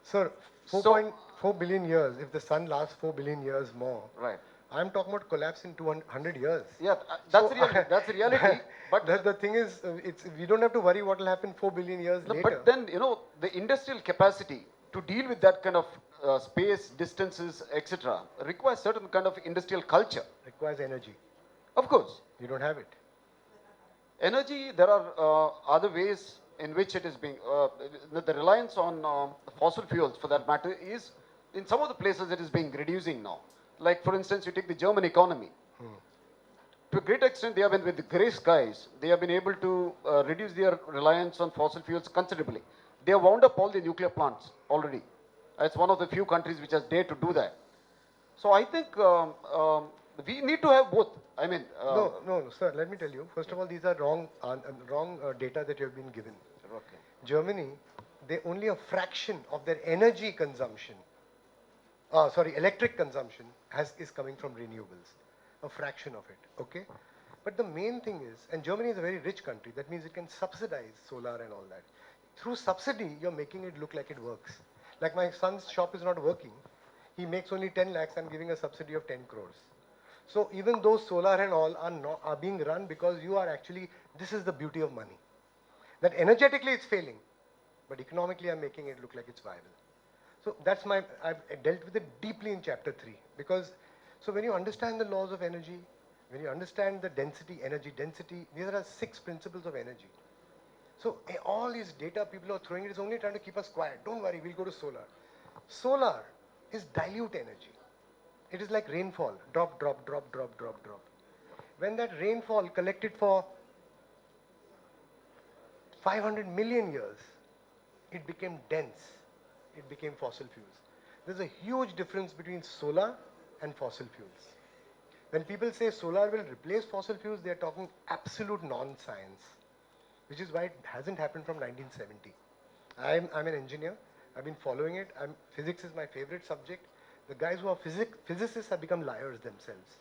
[SPEAKER 1] Sir, 4.4 billion years, if the sun lasts 4 billion years more,
[SPEAKER 10] Right.
[SPEAKER 1] I'm talking about collapse in 200 years.
[SPEAKER 10] Yeah, that's the reality. That's the reality. But
[SPEAKER 1] the thing is, we don't have to worry what will happen 4 billion years later.
[SPEAKER 10] But then, the industrial capacity to deal with that kind of space, distances, etc., requires certain kind of industrial culture.
[SPEAKER 1] Requires energy.
[SPEAKER 10] Of course.
[SPEAKER 1] You don't have it.
[SPEAKER 10] Energy, there are other ways in which it is being, the reliance on fossil fuels for that matter is, in some of the places it is being reducing now. Like for instance, you take the German economy. To a great extent, they have been with the grey skies, they have been able to reduce their reliance on fossil fuels considerably. They have wound up all the nuclear plants already. It's one of the few countries which has dared to do that. So I think we need to have both. I mean,
[SPEAKER 1] No, sir. Let me tell you. First of all, these are wrong data that you have been given.
[SPEAKER 10] Okay.
[SPEAKER 1] Germany, they only a fraction of their energy consumption, electric consumption is coming from renewables. A fraction of it, okay? But the main thing is, and Germany is a very rich country, that means it can subsidize solar and all that. Through subsidy, you're making it look like it works. Like my son's shop is not working. He makes only 10 lakhs, I'm giving a subsidy of 10 crores. So even though solar and all are being run because you are actually, this is the beauty of money. That energetically it's failing, but economically I'm making it look like it's viable. So that's I've dealt with it deeply in chapter 3 because, so when you understand the laws of energy, when you understand the density, energy density, these are 6 principles of energy. So all these data people are throwing, it is only trying to keep us quiet. Don't worry, we'll go to solar. Solar is dilute energy. It is like rainfall, drop, drop, drop, drop, drop, drop. When that rainfall collected for 500 million years, it became dense. It became fossil fuels. There's a huge difference between solar and fossil fuels. When people say solar will replace fossil fuels, they are talking absolute non-science, which is why it hasn't happened from 1970. I'm an engineer. I've been following it. Physics is my favorite subject. The guys who are physicists have become liars themselves.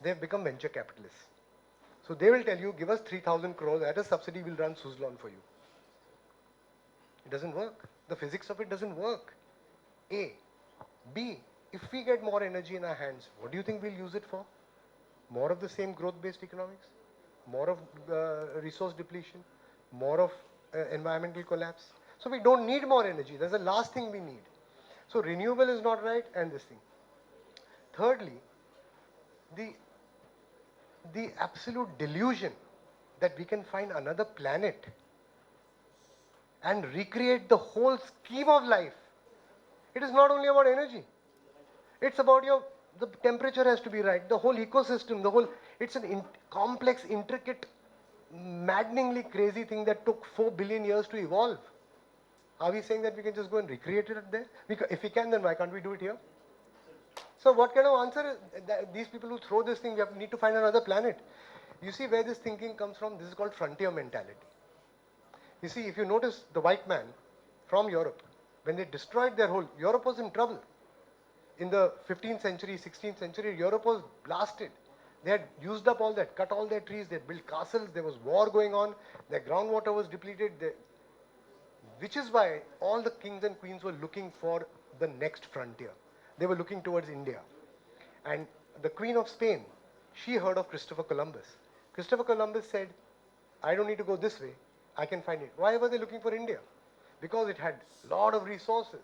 [SPEAKER 1] They have become venture capitalists. So they will tell you, give us 3,000 crores, at a subsidy we'll run Suzlon for you. It doesn't work. The physics of it doesn't work. A. B. If we get more energy in our hands, what do you think we'll use it for? More of the same growth-based economics? More of resource depletion? More of environmental collapse? So we don't need more energy. That's the last thing we need. So renewable is not right, and this thing. Thirdly, the absolute delusion that we can find another planet and recreate the whole scheme of life. It is not only about energy. It's about the temperature has to be right, the whole ecosystem, it's an complex, intricate, maddeningly crazy thing that took 4 billion years to evolve. Are we saying that we can just go and recreate it there? If we can, then why can't we do it here? So what kind of answer is these people who throw this thing, we need to find another planet. You see where this thinking comes from? This is called frontier mentality. You see, if you notice the white man from Europe, when they destroyed their whole, Europe was in trouble. In the 15th century, 16th century, Europe was blasted. They had used up all that, cut all their trees, they built castles, there was war going on, their groundwater was depleted, which is why all the kings and queens were looking for the next frontier. They were looking towards India. And the Queen of Spain, she heard of Christopher Columbus. Christopher Columbus said, I don't need to go this way, I can find it. Why were they looking for India? Because it had a lot of resources.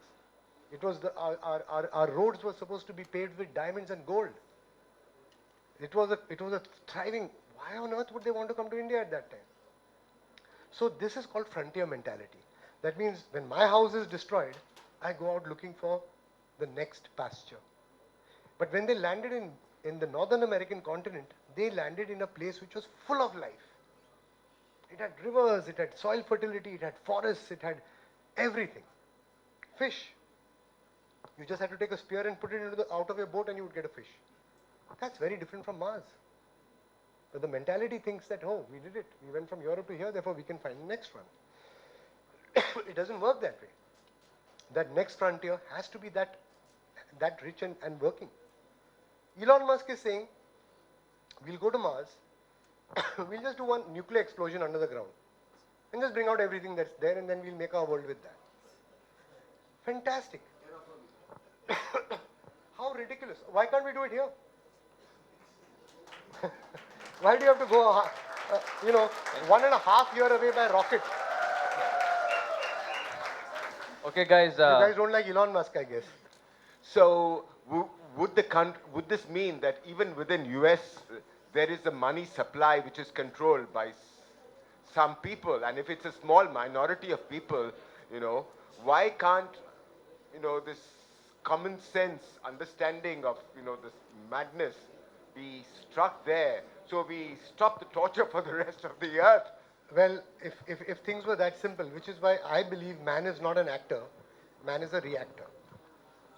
[SPEAKER 1] It was our roads were supposed to be paved with diamonds and gold. It was a thriving. Why on earth would they want to come to India at that time? So this is called frontier mentality. That means when my house is destroyed, I go out looking for the next pasture. But when they landed in the Northern American continent, they landed in a place which was full of life. It had rivers, it had soil fertility, it had forests, it had everything. Fish. You just had to take a spear and put it out of your boat and you would get a fish. That's very different from Mars. But the mentality thinks that, oh, we did it. We went from Europe to here, therefore we can find the next one. It doesn't work that way. That next frontier has to be that rich and working. Elon Musk is saying, we'll go to Mars, we'll just do one nuclear explosion under the ground and just bring out everything that's there and then we'll make our world with that. Fantastic. How ridiculous. Why can't we do it here? Why do you have to go, 1.5 years away by rocket?
[SPEAKER 2] Okay, guys.
[SPEAKER 1] You guys don't like Elon Musk, I guess.
[SPEAKER 6] So would this mean that even within US there is a money supply which is controlled by some people, and if it's a small minority of people, why can't this common sense understanding of this madness be struck there, so we stop the torture for the rest of the earth?
[SPEAKER 1] Well, if things were that simple, which is why I believe man is not an actor, man is a reactor.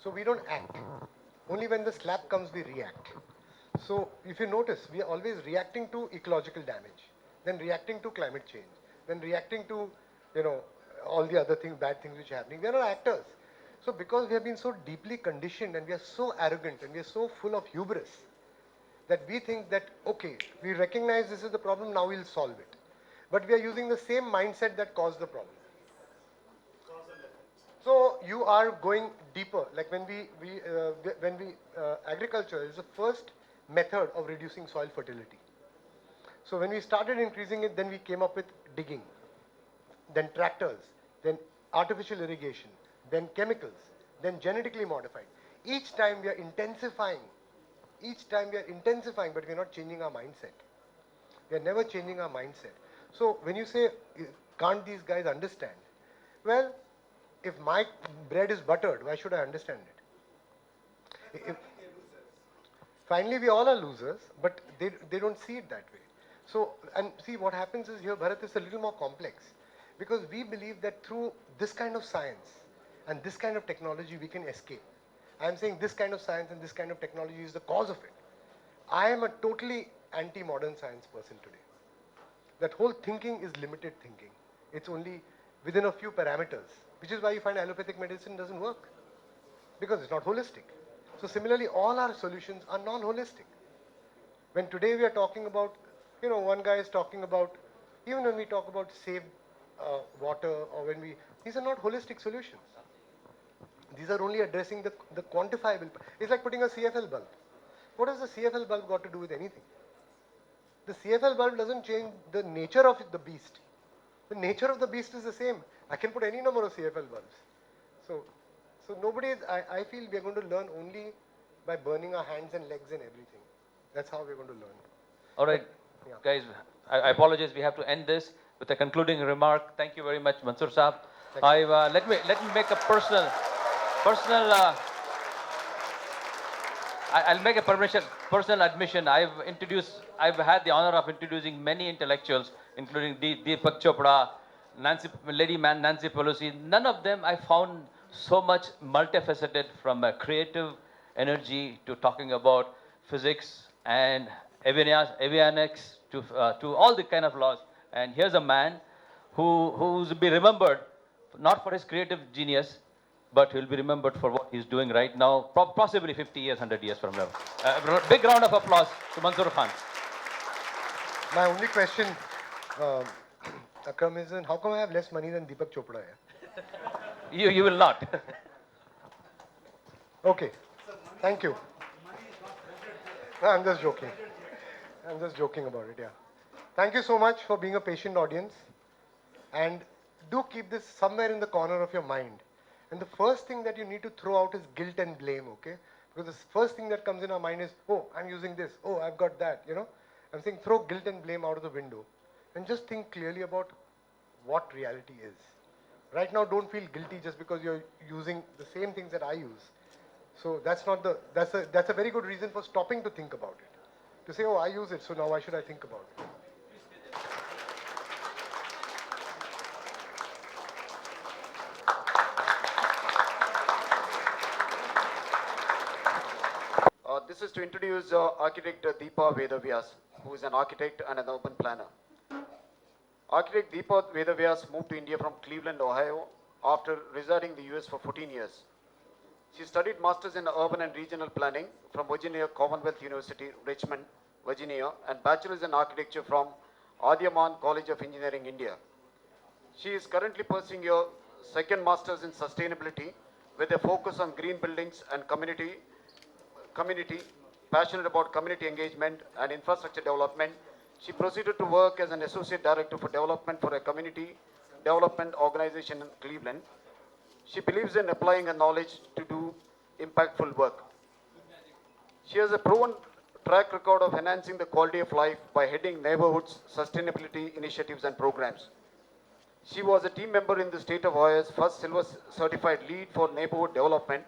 [SPEAKER 1] So we don't act. Only when the slap comes, we react. So if you notice, we are always reacting to ecological damage, then reacting to climate change, then reacting to, all the other things, bad things which are happening. We are not actors. So because we have been so deeply conditioned and we are so arrogant and we are so full of hubris that we think that, okay, we recognize this is the problem, now we'll solve it. But we are using the same mindset that caused the problem. So you are going deeper. Like when agriculture is the first method of reducing soil fertility. So when we started increasing it, then we came up with digging, then tractors, then artificial irrigation, then chemicals, then genetically modified. Each time we are intensifying. But we are not changing our mindset. We are never changing our mindset. So when you say, can't these guys understand? Well, if my bread is buttered, why should I understand it? Finally, we all are losers, but they don't see it that way. So, and see what happens is here, Bharat, is a little more complex. Because we believe that through this kind of science and this kind of technology, we can escape. I am saying this kind of science and this kind of technology is the cause of it. I am a totally anti-modern science person today. That whole thinking is limited thinking. It's only within a few parameters, which is why you find allopathic medicine doesn't work, because it's not holistic. So similarly, all our solutions are non-holistic. When today we are talking about, one guy is talking about, even when we talk about saved water, or these are not holistic solutions. These are only addressing the quantifiable. It's like putting a CFL bulb. What has the CFL bulb got to do with anything? The CFL bulb doesn't change the nature of the beast. The nature of the beast is the same. I can put any number of CFL bulbs. So nobody is, I feel we are going to learn only by burning our hands and legs and everything. That's how we're going to learn.
[SPEAKER 2] All right,
[SPEAKER 1] Yeah.
[SPEAKER 2] guys, I apologize. We have to end this with a concluding remark. Thank you very much, Mansoor Saab. Let me make a personal. I'll make a personal admission. I've had the honor of introducing many intellectuals, including Deepak Chopra, Nancy Pelosi. None of them I found so much multifaceted, from a creative energy to talking about physics and avionics to all the kind of laws. And here's a man who's be remembered not for his creative genius, but he'll be remembered for what he's doing right now, possibly 50 years, 100 years from now. Big round of applause to Mansoor Khan.
[SPEAKER 1] My only question, Akram, is how come I have less money than Deepak Chopra?
[SPEAKER 2] You will not.
[SPEAKER 1] Okay, thank you. No, I'm just joking. I'm just joking about it, yeah. Thank you so much for being a patient audience. And do keep this somewhere in the corner of your mind. And the first thing that you need to throw out is guilt and blame, okay? Because the first thing that comes in our mind is, oh, I'm using this, oh, I've got that, I'm saying throw guilt and blame out of the window. And just think clearly about what reality is. Right now, don't feel guilty just because you're using the same things that I use. So that's a very good reason for stopping to think about it. To say, oh, I use it, so now why should I think about it?
[SPEAKER 10] This is to introduce architect Deepa Vedavyas, who is an architect and an urban planner. Architect Deepa Vedavyas moved to India from Cleveland, Ohio, after residing in the US for 14 years. She studied masters in urban and regional planning from Virginia Commonwealth University, Richmond, Virginia, and bachelor's in architecture from Adyaman College of Engineering, India. She is currently pursuing her second master's in sustainability with a focus on green buildings and community, passionate about community engagement and infrastructure development. She proceeded to work as an associate director for development for a community development organization in Cleveland. She believes in applying her knowledge to do impactful work. She has a proven track record of enhancing the quality of life by heading neighborhoods, sustainability initiatives and programs. She was a team member in the state of Ohio's first silver certified lead for neighborhood development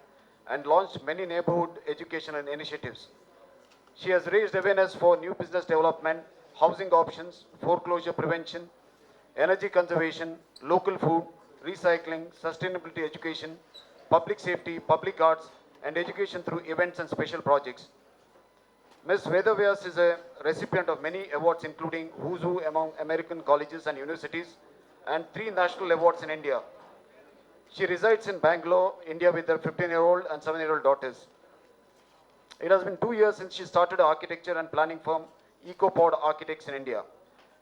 [SPEAKER 10] and launched many neighborhood educational initiatives. She has raised awareness for new business development, housing options, foreclosure prevention, energy conservation, local food, recycling, sustainability education, public safety, public arts, and education through events and special projects. Ms. Vedavyas is a recipient of many awards including Who's Who among American colleges and universities and 3 national awards in India. She resides in Bangalore, India with her 15-year-old and 7-year-old daughters. It has been 2 years since she started architecture and planning firm EcoPod Architects in India.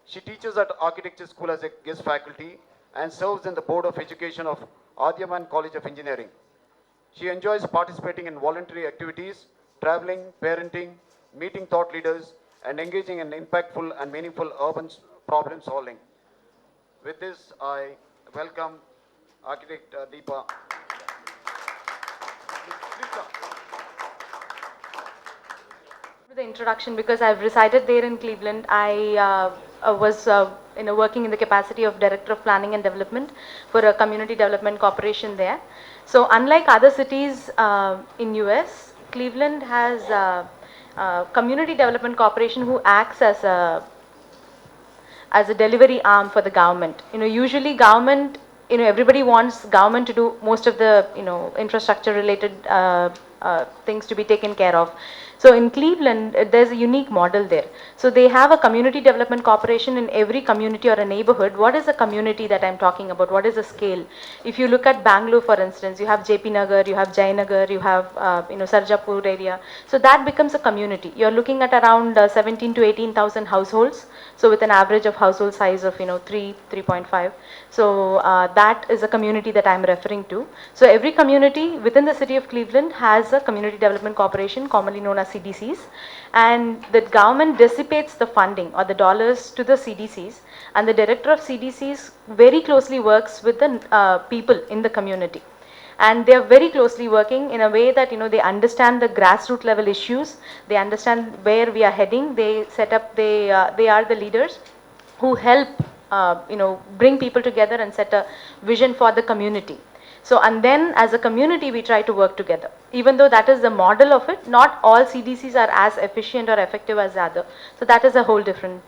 [SPEAKER 10] She teaches at Architecture School as a guest faculty and serves in the Board of Education of Adyaman College of Engineering. She enjoys participating in voluntary activities, traveling, parenting, meeting thought leaders, and engaging in impactful and meaningful urban problem solving. With this, I welcome Architect Deepa.
[SPEAKER 9] The introduction, because I've resided there in Cleveland. I was working in the capacity of Director of Planning and Development for a community development corporation there. So unlike other cities in US, Cleveland has a community development corporation who acts as a delivery arm for the government. Usually government, everybody wants government to do most of the infrastructure related things to be taken care of. So in Cleveland, there's a unique model there. So they have a community development corporation in every community or a neighborhood. What is a community that I'm talking about? What is the scale? If you look at Bangalore, for instance, you have JP Nagar, you have Jayanagar, you have Sarjapur area. So that becomes a community. You're looking at around 17 to 18,000 households. So with an average of household size of 3.5. So that is a community that I'm referring to. So every community within the city of Cleveland has a community development corporation, commonly known as CDCs, and the government dissipates the funding or the dollars to the CDCs, and the director of CDCs very closely works with the people in the community. And they are very closely working in a way that they understand the grassroots level issues, they understand where we are heading, they set up, they are the leaders who help bring people together and set a vision for the community. So, and then as a community we try to work together. Even though that is the model of it, not all CDCs are as efficient or effective as the other. So that is a whole different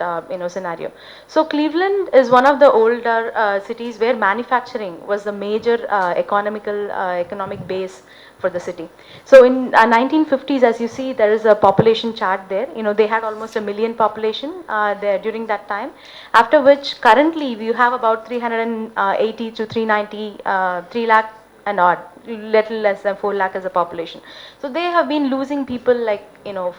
[SPEAKER 9] scenario. So Cleveland is one of the older cities where manufacturing was the major economic base for the city. So in 1950s, as you see, there is a population chart there. They had almost 1 million population there during that time. After which, currently we have about 380 to 390, 3 lakh and odd, little less than 4 lakh as a population. So they have been losing people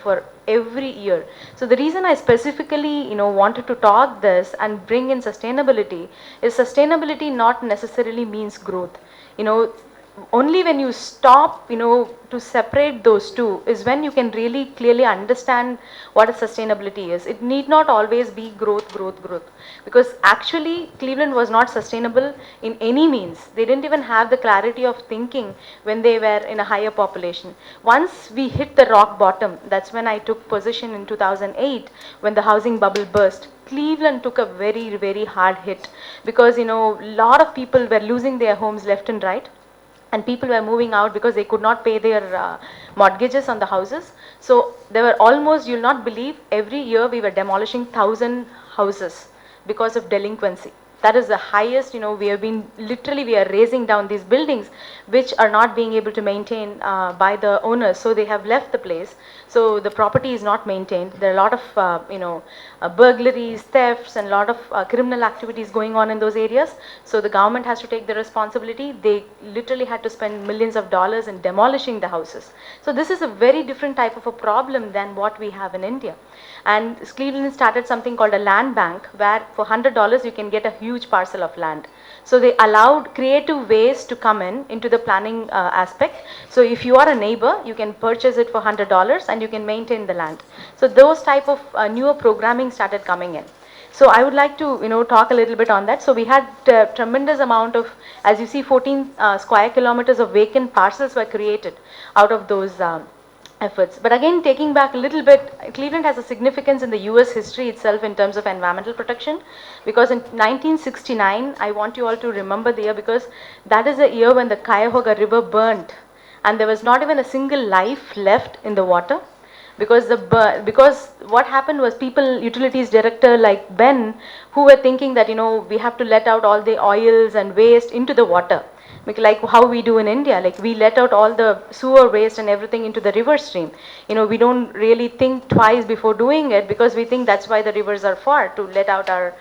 [SPEAKER 9] for every year. So the reason I specifically wanted to talk this and bring in sustainability is sustainability not necessarily means growth. Only when you stop, to separate those two is when you can really clearly understand what a sustainability is. It need not always be growth. Because actually Cleveland was not sustainable in any means. They didn't even have the clarity of thinking when they were in a higher population. Once we hit the rock bottom, that's when I took position in 2008 when the housing bubble burst. Cleveland took a very, very hard hit because, lot of people were losing their homes left and right. And people were moving out because they could not pay their mortgages on the houses. So there were almost, you'll not believe, every year we were demolishing 1,000 houses because of delinquency. That is the highest, we have been, literally we are raising down these buildings which are not being able to maintain by the owners. So they have left the place. So the property is not maintained. There are a lot of, burglaries, thefts, and a lot of criminal activities going on in those areas. So the government has to take the responsibility. They literally had to spend millions of dollars in demolishing the houses. So this is a very different type of a problem than what we have in India. And Cleveland started something called a land bank, where for $100 you can get a huge parcel of land. So they allowed creative ways to come into the planning aspect. So if you are a neighbor, you can purchase it for $100 and you can maintain the land. So those type of newer programming started coming in. So I would like to, talk a little bit on that. So we had tremendous amount of, as you see, 14 square kilometers of vacant parcels were created out of those efforts. But again, taking back a little bit, Cleveland has a significance in the US history itself in terms of environmental protection, because in 1969, I want you all to remember the year, because that is the year when the Cuyahoga River burned and there was not even a single life left in the water. Because what happened was, people, utilities director like Ben, who were thinking that, we have to let out all the oils and waste into the water, like how we do in India. Like, we let out all the sewer waste and everything into the river stream. We don't really think twice before doing it, because we think that's why the rivers are for, to let out our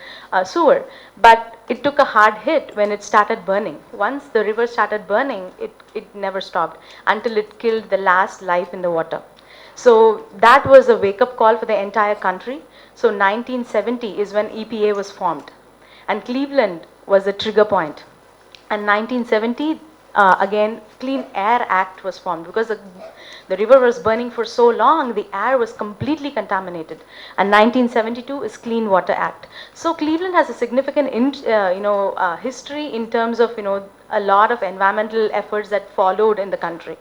[SPEAKER 9] sewer. But it took a hard hit when it started burning. Once the river started burning, it never stopped until it killed the last life in the water. So that was a wake-up call for the entire country. So 1970 is when EPA was formed, and Cleveland was the trigger point. And 1970, again, Clean Air Act was formed, because the river was burning for so long, the air was completely contaminated. And 1972 is Clean Water Act. So Cleveland has a significant, history in terms of, a lot of environmental efforts that followed in the country.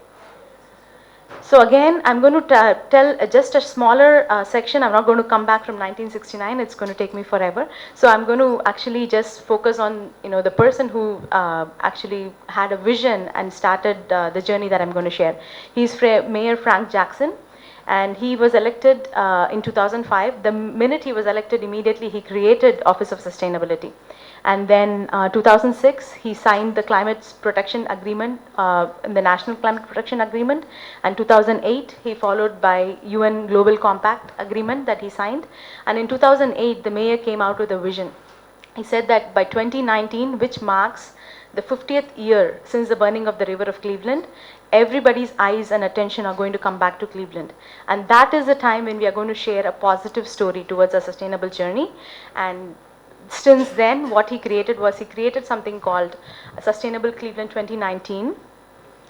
[SPEAKER 9] So again, I'm going to tell just a smaller section. I'm not going to come back from 1969. It's going to take me forever. So I'm going to actually just focus on, the person who actually had a vision and started the journey that I'm going to share. He's Mayor Frank Jackson, and he was elected in 2005. The minute he was elected, immediately he created Office of Sustainability. And then 2006, he signed the Climate Protection Agreement, the National Climate Protection Agreement. And 2008, he followed by UN Global Compact Agreement that he signed. And in 2008, the mayor came out with a vision. He said that by 2019, which marks the 50th year since the burning of the river of Cleveland, everybody's eyes and attention are going to come back to Cleveland. And that is the time when we are going to share a positive story towards a sustainable journey. And since then, what he created was, he created something called Sustainable Cleveland 2019,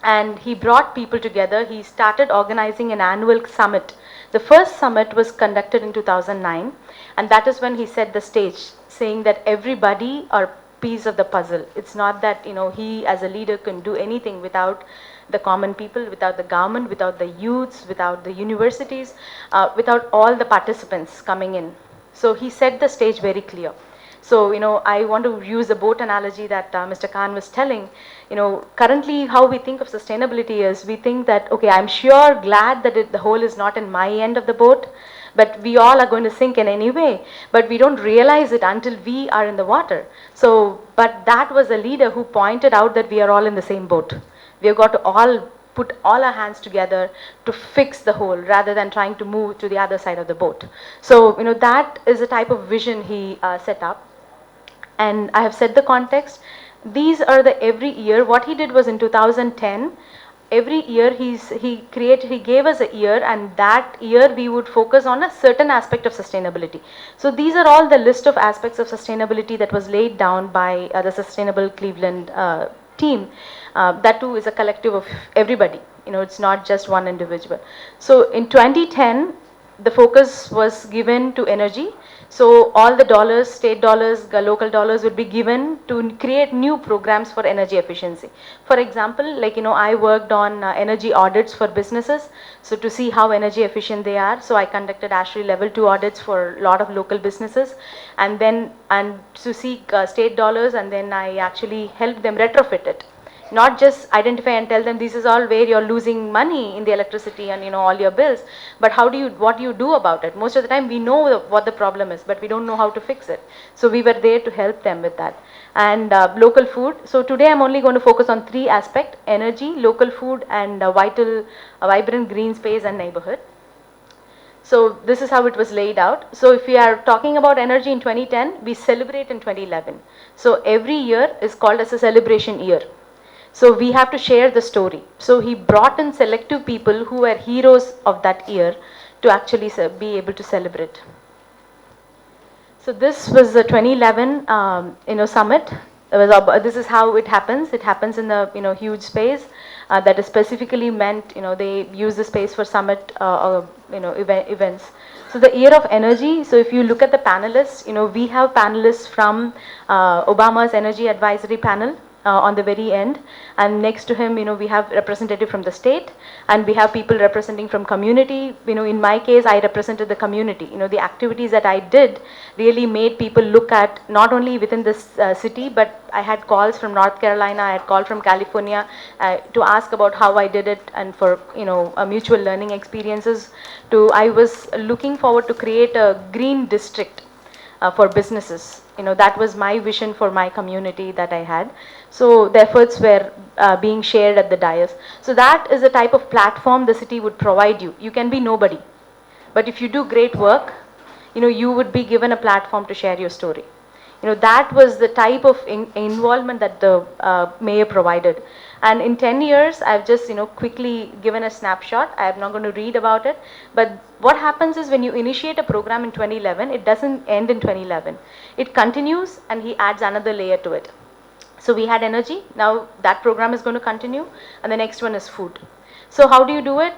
[SPEAKER 9] and he brought people together. He started organizing an annual summit. The first summit was conducted in 2009, and that is when he set the stage, saying that everybody are piece of the puzzle. It's not that, he as a leader can do anything without the common people, without the government, without the youths, without the universities, without all the participants coming in. So he set the stage very clear. So, I want to use the boat analogy that Mr. Khan was telling. Currently how we think of sustainability is, we think that, okay, I'm sure glad that the hole is not in my end of the boat, but we all are going to sink in any way. But we don't realize it until we are in the water. So, but that was a leader who pointed out that we are all in the same boat. We have got to all put all our hands together to fix the hole, rather than trying to move to the other side of the boat. So, that is the type of vision he set up. And I have set the context. These are the every year. What he did was, in 2010, every year he gave us a year, and that year we would focus on a certain aspect of sustainability. So these are all the list of aspects of sustainability that was laid down by the Sustainable Cleveland team. That too is a collective of everybody. It's not just one individual. So in 2010, the focus was given to energy. So all the dollars, state dollars, local dollars would be given to create new programs for energy efficiency. For example, like, I worked on energy audits for businesses. So to see how energy efficient they are. So I conducted ASHRAE level 2 audits for a lot of local businesses. And to seek state dollars, and then I actually helped them retrofit it. Not just identify and tell them this is all where you're losing money in the electricity and all your bills, but what do you do about it? Most of the time we know what the problem is, but we don't know how to fix it. So we were there to help them with that. And local food. So today I'm only going to focus on 3 aspects: energy, local food, and vibrant green space and neighborhood. So this is how it was laid out. So if we are talking about energy in 2010, we celebrate in 2011. So every year is called as a celebration year. So we have to share the story. So he brought in selective people who were heroes of that year to actually be able to celebrate. So this was the 2011 summit. This is how it happens. It happens in the huge space that is specifically meant. They use the space for summit events. So the year of energy, so if you look at the panelists, we have panelists from Obama's Energy Advisory Panel on the very end. And next to him, we have representative from the state, and we have people representing from community. In my case, I represented the community. The activities that I did really made people look at not only within this city, but I had calls from North Carolina, I had called from California to ask about how I did it, and for mutual learning experiences. I was looking forward to create a green district for businesses. That was my vision for my community that I had. So the efforts were being shared at the dais. So that is the type of platform the city would provide you. You can be nobody, but if you do great work, you would be given a platform to share your story. That was the type of involvement that the mayor provided. And in 10 years, I've just, quickly given a snapshot. I'm not going to read about it. But what happens is when you initiate a program in 2011, it doesn't end in 2011. It continues, and he adds another layer to it. So we had energy. Now that program is going to continue. And the next one is food. So how do you do it?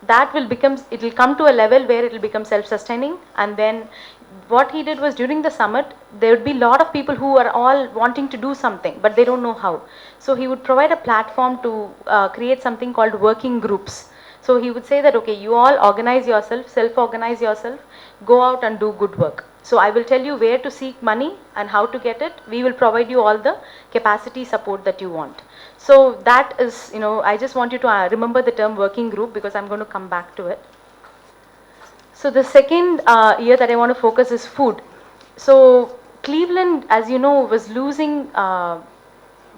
[SPEAKER 9] That will it will come to a level where it will become self-sustaining. And then what he did was, during the summit, there would be a lot of people who are all wanting to do something, but they don't know how. So he would provide a platform to create something called working groups. So he would say that, okay, you all organize yourself, self-organize yourself, go out and do good work. So I will tell you where to seek money and how to get it. We will provide you all the capacity support that you want. So that is, I just want you to remember the term working group, because I'm going to come back to it. So the second year that I want to focus is food. So Cleveland, as you know, was losing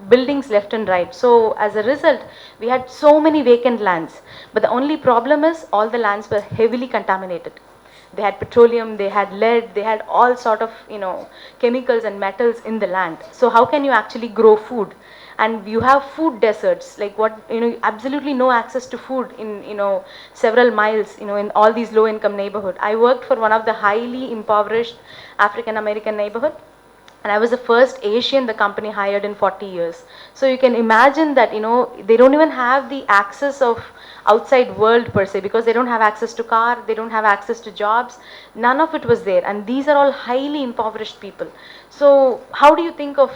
[SPEAKER 9] buildings left and right. So as a result, we had so many vacant lands. But the only problem is all the lands were heavily contaminated. They had petroleum, they had lead, they had all sort of, chemicals and metals in the land. So how can you actually grow food? And you have food deserts, like absolutely no access to food in, several miles, in all these low income neighborhoods. I worked for one of the highly impoverished African American neighborhood. And I was the first Asian the company hired in 40 years. So you can imagine that, they don't even have the access of outside world per se, because they don't have access to car, they don't have access to jobs. None of it was there. And these are all highly impoverished people. So how do you think of,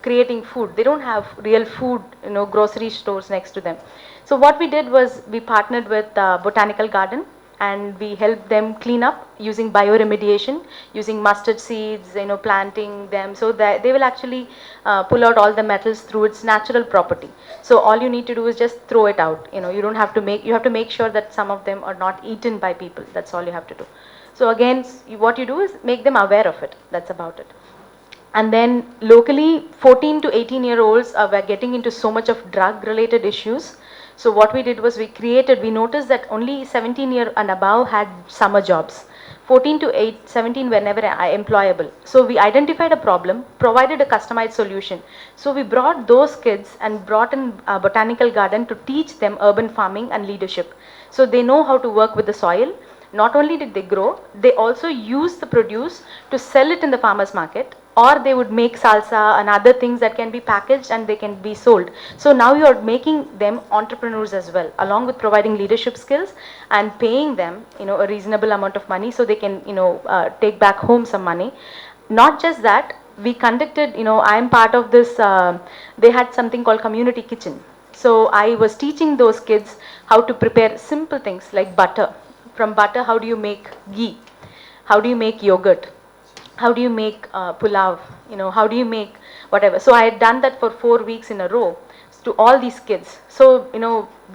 [SPEAKER 9] creating food? They don't have real food, grocery stores next to them. So what we did was, we partnered with Botanical Garden, and we helped them clean up using bioremediation, using mustard seeds, planting them, so that they will actually pull out all the metals through its natural property. So all you need to do is just throw it out. You don't have to you have to make sure that some of them are not eaten by people. That's all you have to do. So again, what you do is make them aware of it. That's about it. And then locally, 14 to 18-year-olds were getting into so much of drug-related issues. So what we did was, we noticed that only 17 and above had summer jobs. 14 to 17 were never employable. So we identified a problem, provided a customized solution. So we brought those kids and brought in Botanical Garden to teach them urban farming and leadership. So they know how to work with the soil. Not only did they grow, they also use the produce to sell it in the farmer's market, or they would make salsa and other things that can be packaged and they can be sold. So now you are making them entrepreneurs as well, along with providing leadership skills and paying them, a reasonable amount of money so they can, take back home some money. Not just that, we conducted, I am part of this, they had something called community kitchen. So I was teaching those kids how to prepare simple things like butter. From butter, how do you make ghee? How do you make yogurt? How do you make pulao? How do you make whatever? So I had done that for 4 weeks in a row to all these kids. So,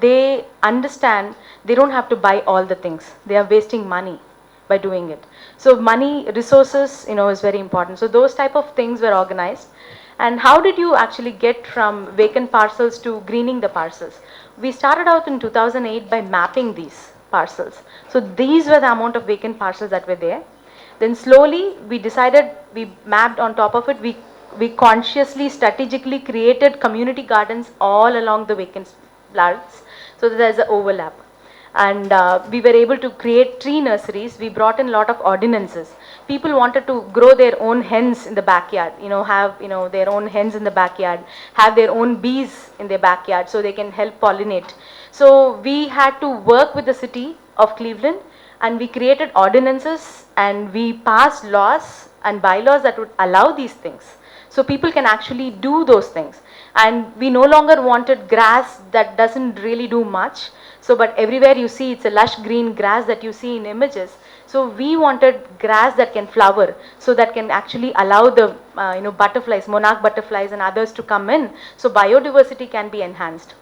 [SPEAKER 9] they understand they don't have to buy all the things. They are wasting money by doing it. So money, resources, is very important. So those type of things were organized. And how did you actually get from vacant parcels to greening the parcels? We started out in 2008 by mapping these parcels. So these were the amount of vacant parcels that were there. Then slowly we decided, we mapped on top of it, we consciously, strategically created community gardens all along the vacant lots, so that there's an overlap. And we were able to create tree nurseries. We brought in a lot of ordinances. People wanted to grow their own hens in the backyard, have their own hens in the backyard, have their own bees in their backyard so they can help pollinate. So we had to work with the city of Cleveland and we created ordinances and we passed laws and bylaws that would allow these things. So people can actually do those things. And we no longer wanted grass that doesn't really do much. So, but everywhere you see, it's a lush green grass that you see in images. So we wanted grass that can flower, so that can actually allow the butterflies, monarch butterflies and others to come in. So biodiversity can be enhanced.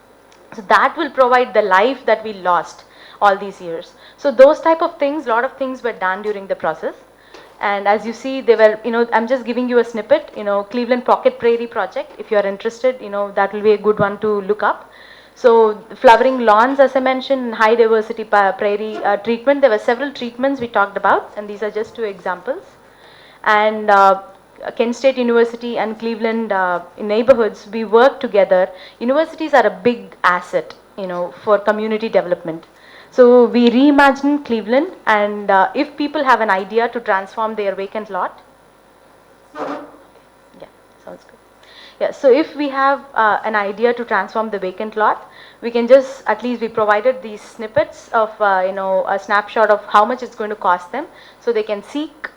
[SPEAKER 9] So that will provide the life that we lost all these years. So those type of things, lot of things were done during the process. And as you see, they were, I'm just giving you a snippet, Cleveland Pocket Prairie Project. If you are interested, that will be a good one to look up. So flowering lawns, as I mentioned, high diversity prairie treatment. There were several treatments we talked about, and these are just 2 examples. And Kent State University and Cleveland neighborhoods, we work together. Universities are a big asset, for community development. So we reimagine Cleveland, and if people have an idea to transform their vacant lot, yeah, sounds good. Yeah, so if we have an idea to transform the vacant lot, we can just, at least we provided these snippets of, a snapshot of how much it's going to cost them, so they can seek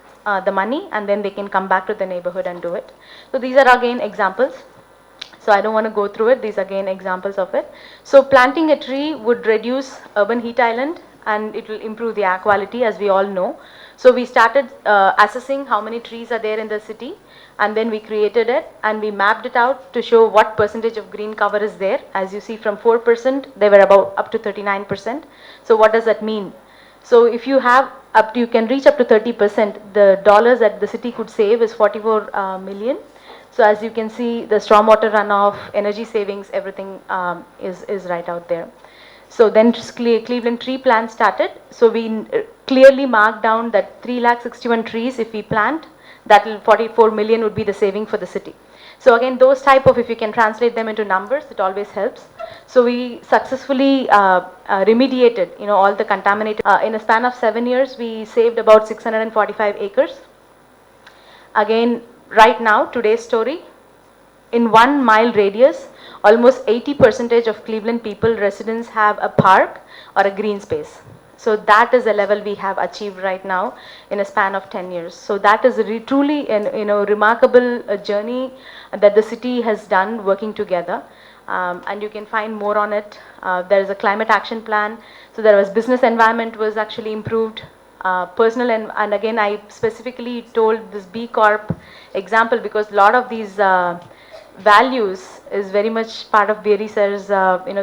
[SPEAKER 9] the money and then they can come back to the neighborhood and do it. So these are again examples. So I don't want to go through it. These are again examples of it. So planting a tree would reduce urban heat island and it will improve the air quality, as we all know. So we started assessing how many trees are there in the city, and then we created it and we mapped it out to show what percentage of green cover is there. As you see, from 4%, they were about up to 39%. So what does that mean? So if you have up to, you can reach up to 30%, the dollars that the city could save is 44 million. So as you can see, the stormwater runoff, energy savings, everything is right out there. So then Cleveland tree plan started. So we clearly marked down that 361 trees if we plant, that will 44 million would be the saving for the city. So again, those type of, if you can translate them into numbers, it always helps. So we successfully remediated, all the contaminated. In a span of 7 years, we saved about 645 acres. Again, right now, today's story, in 1 mile radius, almost 80% of Cleveland people, residents, have a park or a green space. So that is the level we have achieved right now in a span of 10 years. So that is truly an remarkable journey that the city has done working together. And you can find more on it. There is a climate action plan. So there was business environment was actually improved. Personal and again, I specifically told this B Corp example because a lot of these values is very much part of Beery sir's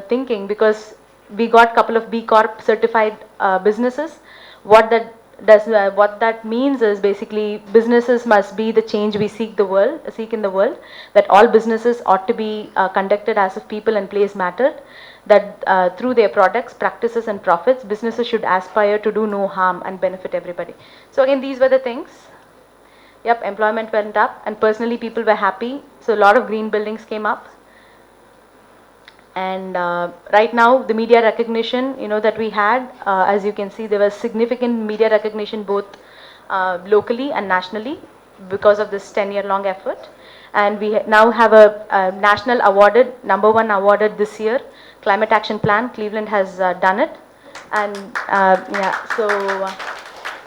[SPEAKER 9] thinking, because we got a couple of B Corp certified businesses. What that means is basically businesses must be the change we seek in the world. That all businesses ought to be conducted as if people and place mattered. That through their products, practices, and profits, businesses should aspire to do no harm and benefit everybody. So again, these were the things. Yep, employment went up, and personally, people were happy. So a lot of green buildings came up. And right now, the media recognition, that we had, as you can see, there was significant media recognition both locally and nationally because of this 10-year-long effort. And we now have a national awarded, #1 awarded this year, Climate Action Plan. Cleveland has done it. And yeah, so,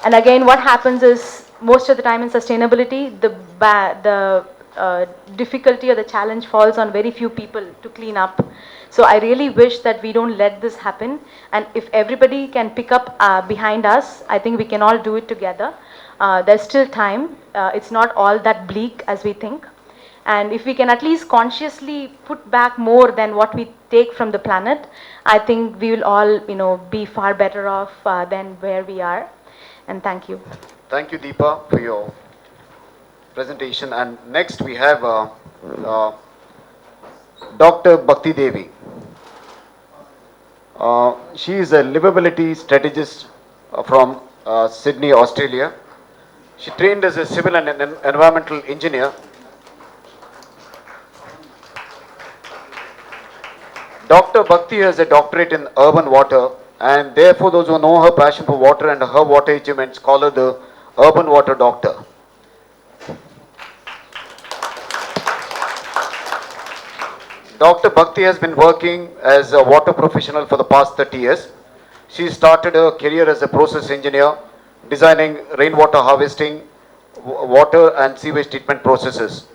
[SPEAKER 9] and again, what happens is, most of the time in sustainability, the difficulty or the challenge falls on very few people to clean up. So I really wish that we don't let this happen. And if everybody can pick up behind us, I think we can all do it together. There's still time. It's not all that bleak as we think. And if we can at least consciously put back more than what we take from the planet, I think we will all, be far better off than where we are. And thank you.
[SPEAKER 10] Thank you, Deepa, for your presentation. And next we have Dr. Bhakti Devi. She is a livability strategist from Sydney, Australia. She trained as a civil and environmental engineer. Dr. Bhakti has a doctorate in urban water, and therefore those who know her passion for water and her water achievements call her the urban water doctor. Dr. Bhakti has been working as a water professional for the past 30 years. She started her career as a process engineer, designing rainwater harvesting, water and sewage treatment processes.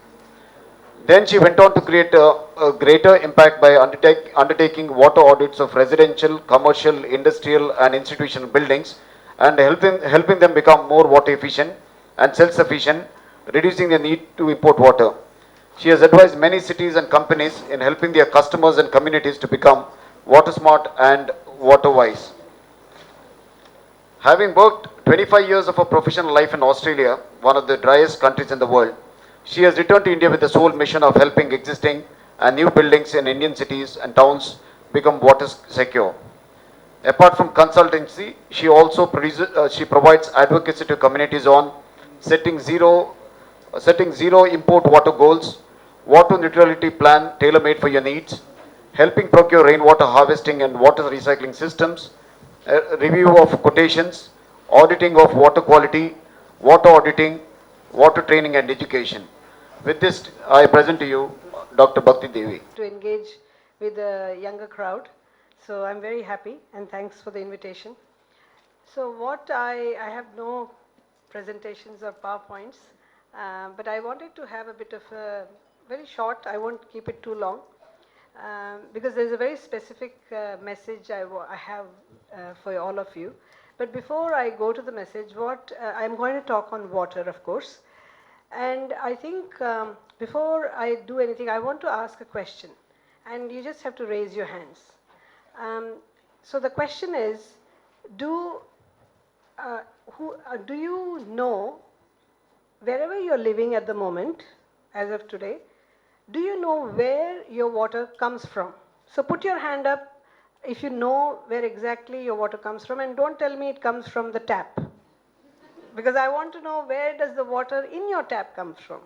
[SPEAKER 10] Then she went on to create a greater impact by undertaking water audits of residential, commercial, industrial and institutional buildings and helping them become more water efficient and self-sufficient, reducing the need to import water. She has advised many cities and companies in helping their customers and communities to become water smart and water wise. Having worked 25 years of her professional life in Australia, one of the driest countries in the world, she has returned to India with the sole mission of helping existing and new buildings in Indian cities and towns become water secure. Apart from consultancy, she also provides advocacy to communities on setting zero import water goals, water neutrality plan tailor-made for your needs, helping procure rainwater harvesting and water recycling systems, review of quotations, auditing of water quality, water auditing, water training and education. With this, I present to you Dr. Bhakti Devi.
[SPEAKER 3] To engage with the younger crowd. So I'm very happy and thanks for the invitation. So I have no presentations or PowerPoints, but I wanted to have a bit of a very short, I won't keep it too long, because there's a very specific message I have for all of you. But before I go to the message, I'm going to talk on water, of course. And I think before I do anything, I want to ask a question. And you just have to raise your hands. So the question is, do you know, wherever you're living at the moment, as of today, do you know where your water comes from? So put your hand up if you know where exactly your water comes from, and don't tell me it comes from the tap. Because I want to know where does the water in your tap come from.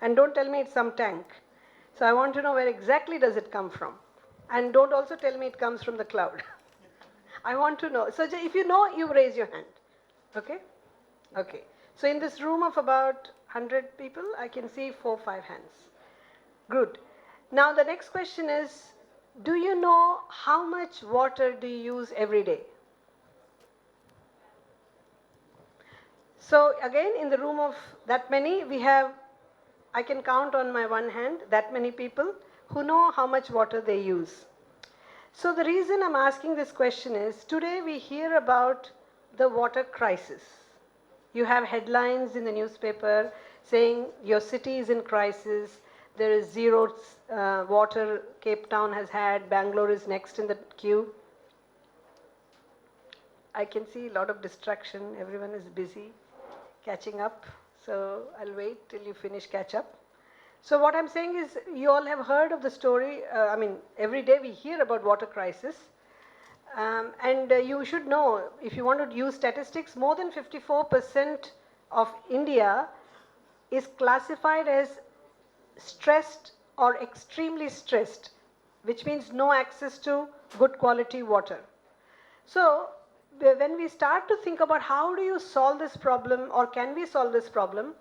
[SPEAKER 3] And don't tell me it's some tank. So I want to know where exactly does it come from. And don't also tell me it comes from the cloud. I want to know. So if you know, you raise your hand. Okay? Okay. So in this room of about 100 people, I can see 4 or 5 hands. Good. Now the next question is, do you know how much water do you use every day? So again, in the room of that many, I can count on my one hand, that many people who know how much water they use. So the reason I'm asking this question is, today we hear about the water crisis. You have headlines in the newspaper saying your city is in crisis, there is zero water Cape Town has had, Bangalore is next in the queue. I can see a lot of distraction, everyone is busy catching up, so I'll wait till you finish catch up. So what I'm saying is, you all have heard of the story, every day we hear about water crisis, and you should know, if you want to use statistics, more than 54% of India is classified as stressed or extremely stressed, which means no access to good quality water. So when we start to think about how do you solve this problem, or can we solve this problem,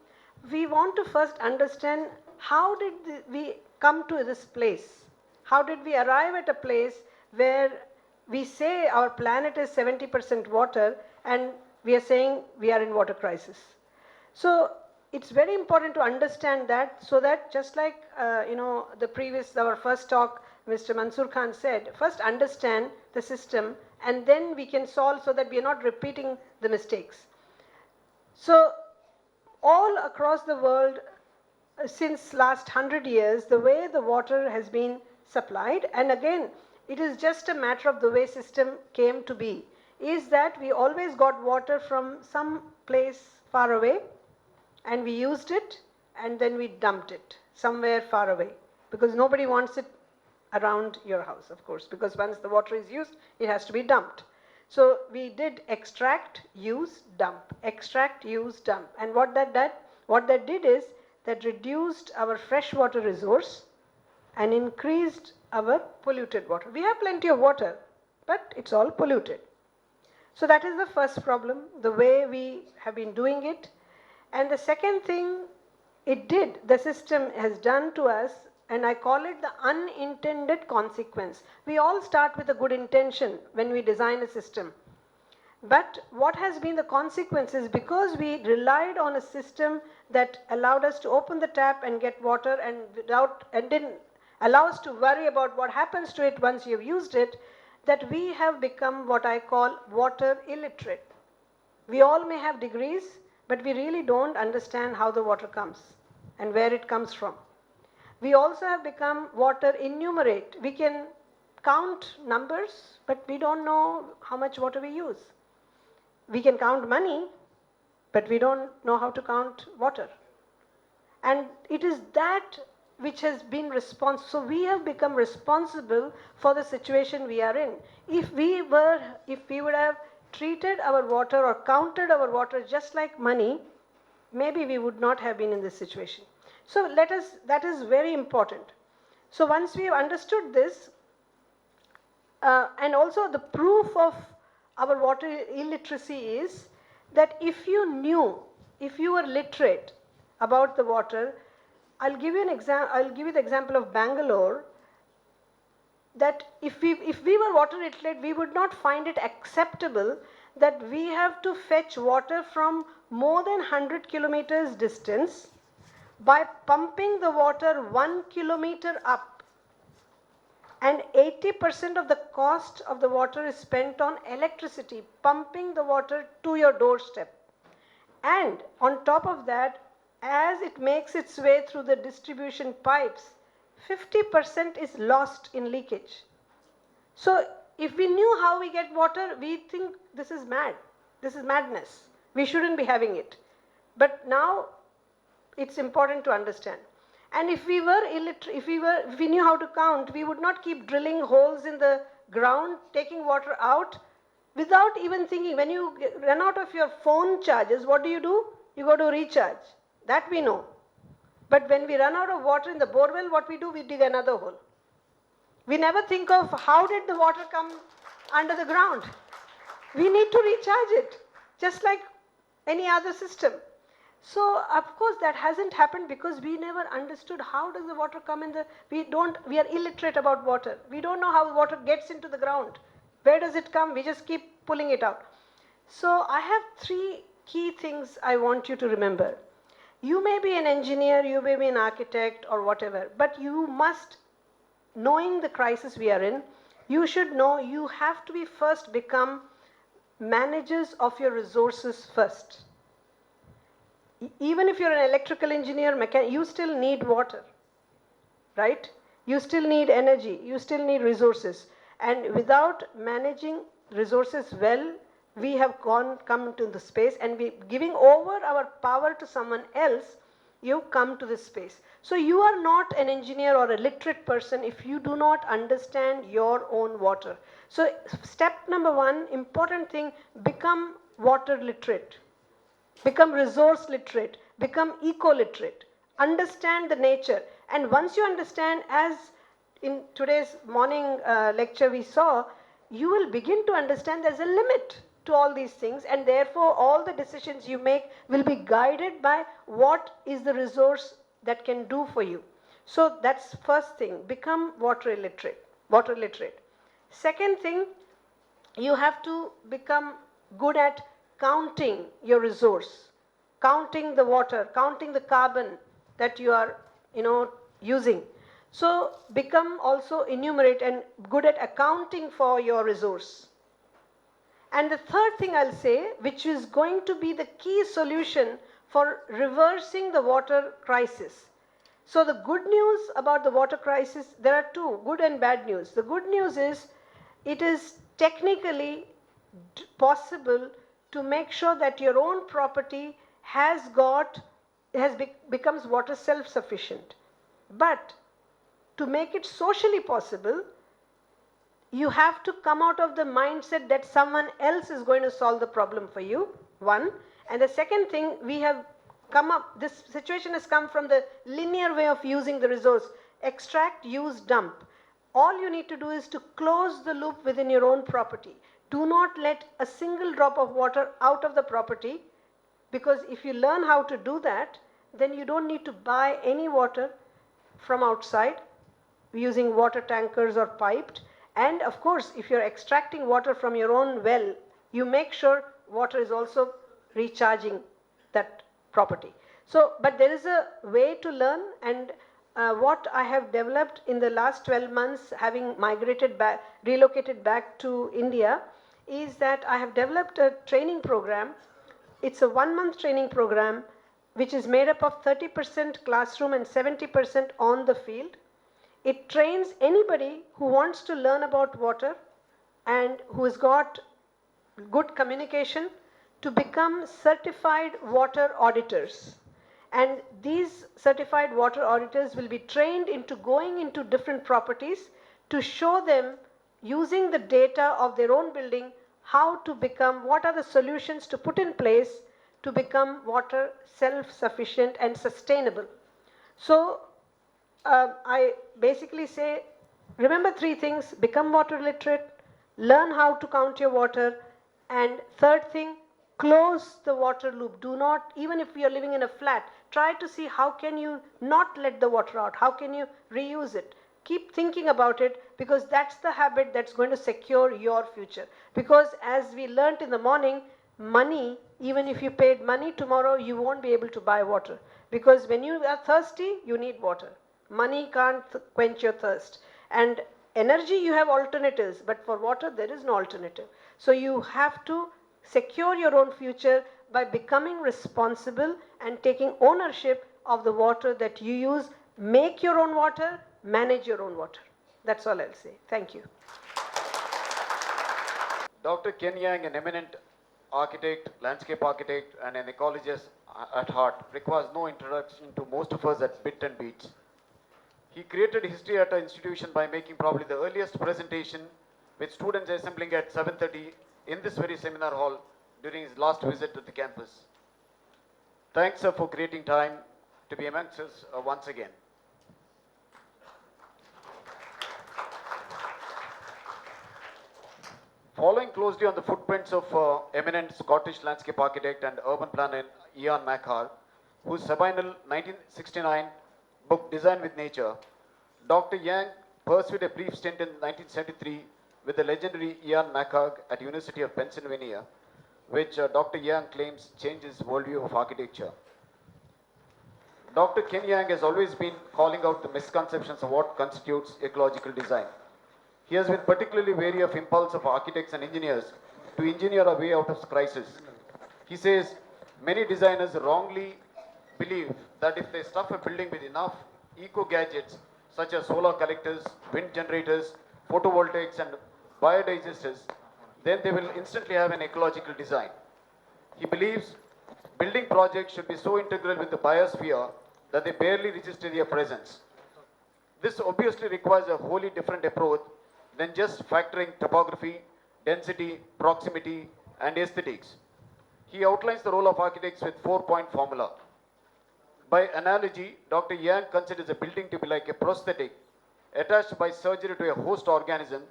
[SPEAKER 3] we want to first understand how did we come to this place? How did we arrive at a place where we say our planet is 70% water and we are saying we are in water crisis? So it's very important to understand that, so that just like our first talk, Mr. Mansoor Khan said, first understand the system and then we can solve, so that we are not repeating the mistakes. So all across the world, since last 100 years, the way the water has been supplied, and again, it is just a matter of the way system came to be, is that we always got water from some place far away, and we used it, and then we dumped it somewhere far away, because nobody wants it around your house, of course, because once the water is used, it has to be dumped. So we did extract, use, dump, extract, use, dump. And what that did is that reduced our freshwater resource and increased our polluted water. We have plenty of water, but it's all polluted. So that is the first problem, the way we have been doing it. And the second thing the system has done to us, and I call it the unintended consequence. We all start with a good intention when we design a system. But what has been the consequences, because we relied on a system that allowed us to open the tap and get water and didn't allow us to worry about what happens to it once you've used it, that we have become what I call water illiterate. We all may have degrees, but we really don't understand how the water comes and where it comes from. We also have become water innumerate. We can count numbers, but we don't know how much water we use. We can count money, but we don't know how to count water. And it is that which has been responsible. So we have become responsible for the situation we are in. If we would have treated our water or counted our water just like money, maybe we would not have been in this situation. So that is very important. So once we have understood this, and also the proof of our water illiteracy is that if you were literate about the water, I'll give you the example of Bangalore, that if we were water illiterate, we would not find it acceptable that we have to fetch water from more than 100 kilometers distance by pumping the water 1 kilometer up. And 80% of the cost of the water is spent on electricity, pumping the water to your doorstep. And on top of that, as it makes its way through the distribution pipes, 50% is lost in leakage. So if we knew how we get water, we think this is mad. This is madness. We shouldn't be having it. But now it's important to understand. And if we were illiterate, if we knew how to count, we would not keep drilling holes in the ground, taking water out without even thinking. When you run out of your phone charges, what do? You go to recharge. That we know. But when we run out of water in the borewell, what we do? We dig another hole. We never think of how did the water come under the ground. We need to recharge it, just like any other system. So, of course, that hasn't happened because we never understood how does the water come in the, we are illiterate about water. We don't know how water gets into the ground. Where does it come? We just keep pulling it out. So, I have 3 key things I want you to remember. You may be an engineer, you may be an architect or whatever, but you must, knowing the crisis we are in, you should know you have to be first become managers of your resources first. Even if you're an electrical engineer, you still need water, right? You still need energy, you still need resources. And without managing resources well, we have come into the space, and we giving over our power to someone else, you come to this space. So you are not an engineer or a literate person if you do not understand your own water. So step number 1, important thing, become water literate. Become resource literate, become eco-literate, understand the nature. And once you understand, as in today's morning lecture we saw, you will begin to understand there's a limit to all these things, and therefore all the decisions you make will be guided by what is the resource that can do for you. So that's first thing, become water literate. Second thing, you have to become good at counting your resource, counting the water, counting the carbon that you are, using. So become also enumerate and good at accounting for your resource. And the third thing I'll say, which is going to be the key solution for reversing the water crisis. So the good news about the water crisis, there are 2, good and bad news. The good news is it is technically possible to make sure that your own property becomes water self-sufficient. But to make it socially possible, you have to come out of the mindset that someone else is going to solve the problem for you, 1. And the second thing, this situation has come from the linear way of using the resource. Extract, use, dump. All you need to do is to close the loop within your own property. Do not let a single drop of water out of the property, because if you learn how to do that, then you don't need to buy any water from outside using water tankers or piped. And of course, if you're extracting water from your own well you make sure water is also recharging that property. So, but there is a way to learn, and what I have developed in the last 12 months, having relocated back to India, is that I have developed a training program. It's a 1-month training program which is made up of 30% classroom and 70% on the field. It trains anybody who wants to learn about water and who has got good communication to become certified water auditors. And these certified water auditors will be trained into going into different properties to show them, using the data of their own building, how to become, what are the solutions to put in place to become water self-sufficient and sustainable. So I basically say, remember 3 things: become water literate, learn how to count your water, and third thing, close the water loop. Do not, even if you are living in a flat, try to see how can you not let the water out, how can you reuse it. Keep thinking about it, because that's the habit that's going to secure your future. Because as we learnt in the morning, money, even if you paid money tomorrow, you won't be able to buy water. Because when you are thirsty, you need water. Money can't quench your thirst. And energy, you have alternatives, but for water, there is no alternative. So you have to secure your own future by becoming responsible and taking ownership of the water that you use. Make your own water, manage your own water. That's all I'll say. Thank you.
[SPEAKER 10] Dr. Ken Yang, an eminent architect, landscape architect, and an ecologist at heart, requires no introduction to most of us at bit and beats. He created history at our institution by making probably the earliest presentation, with students assembling at 7:30 in this very seminar hall during his last visit to the campus. Thanks, sir, for creating time to be amongst us once again. Following closely on the footprints of eminent Scottish landscape architect and urban planner Ian Mackhar, whose seminal 1969 book Design with Nature, Dr. Yang pursued a brief stint in 1973 with the legendary Ian Mackhar at University of Pennsylvania, which Dr. Yang claims changed his worldview of architecture. Dr. Ken Yang has always been calling out the misconceptions of what constitutes ecological design. He has been particularly wary of impulse of architects and engineers to engineer a way out of crisis. He says many designers wrongly believe that if they stuff a building with enough eco-gadgets such as solar collectors, wind generators, photovoltaics, and biodigesters, then they will instantly have an ecological design. He believes building projects should be so integral with the biosphere that they barely register their presence. This obviously requires a wholly different approach than just factoring topography, density, proximity, and aesthetics. He outlines the role of architects with 4-point formula. By analogy, Dr. Yang considers a building to be like a prosthetic attached by surgery to a host organism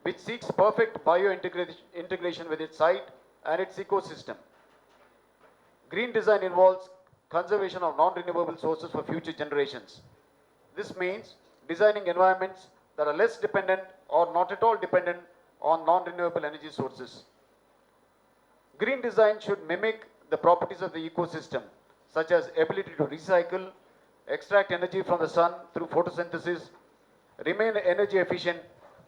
[SPEAKER 10] which seeks perfect biointegration with its site and its ecosystem. Green design involves conservation of non-renewable sources for future generations. This means designing environments that are less dependent or not at all dependent on non-renewable energy sources. Green design should mimic the properties of the ecosystem, such as ability to recycle, extract energy from the sun through photosynthesis, remain energy efficient,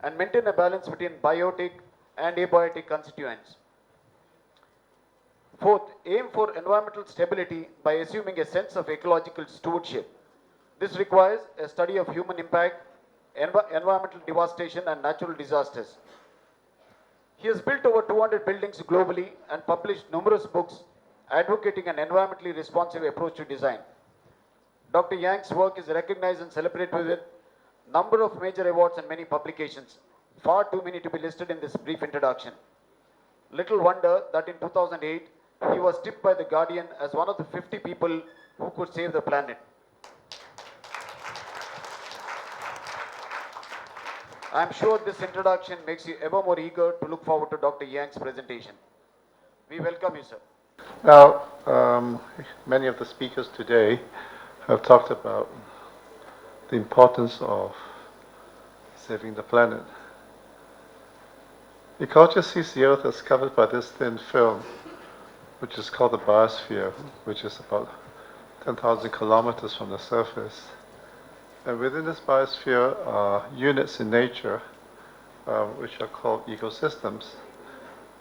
[SPEAKER 10] and maintain a balance between biotic and abiotic constituents. Fourth, aim for environmental stability by assuming a sense of ecological stewardship. This requires a study of human impact, environmental devastation, and natural disasters. He has built over 200 buildings globally and published numerous books advocating an environmentally responsive approach to design. Dr. Yang's work is recognized and celebrated with a number of major awards and many publications, far too many to be listed in this brief introduction. Little wonder that in 2008, he was tipped by The Guardian as one of the 50 people who could save the planet. I'm sure this introduction makes you ever more eager to look forward to Dr. Yang's presentation. We welcome you, sir.
[SPEAKER 11] Now, many of the speakers today have talked about the importance of saving the planet. Ecologists sees the Earth as covered by this thin film, which is called the biosphere, which is about 10,000 kilometers from the surface. And within this biosphere are units in nature, which are called ecosystems.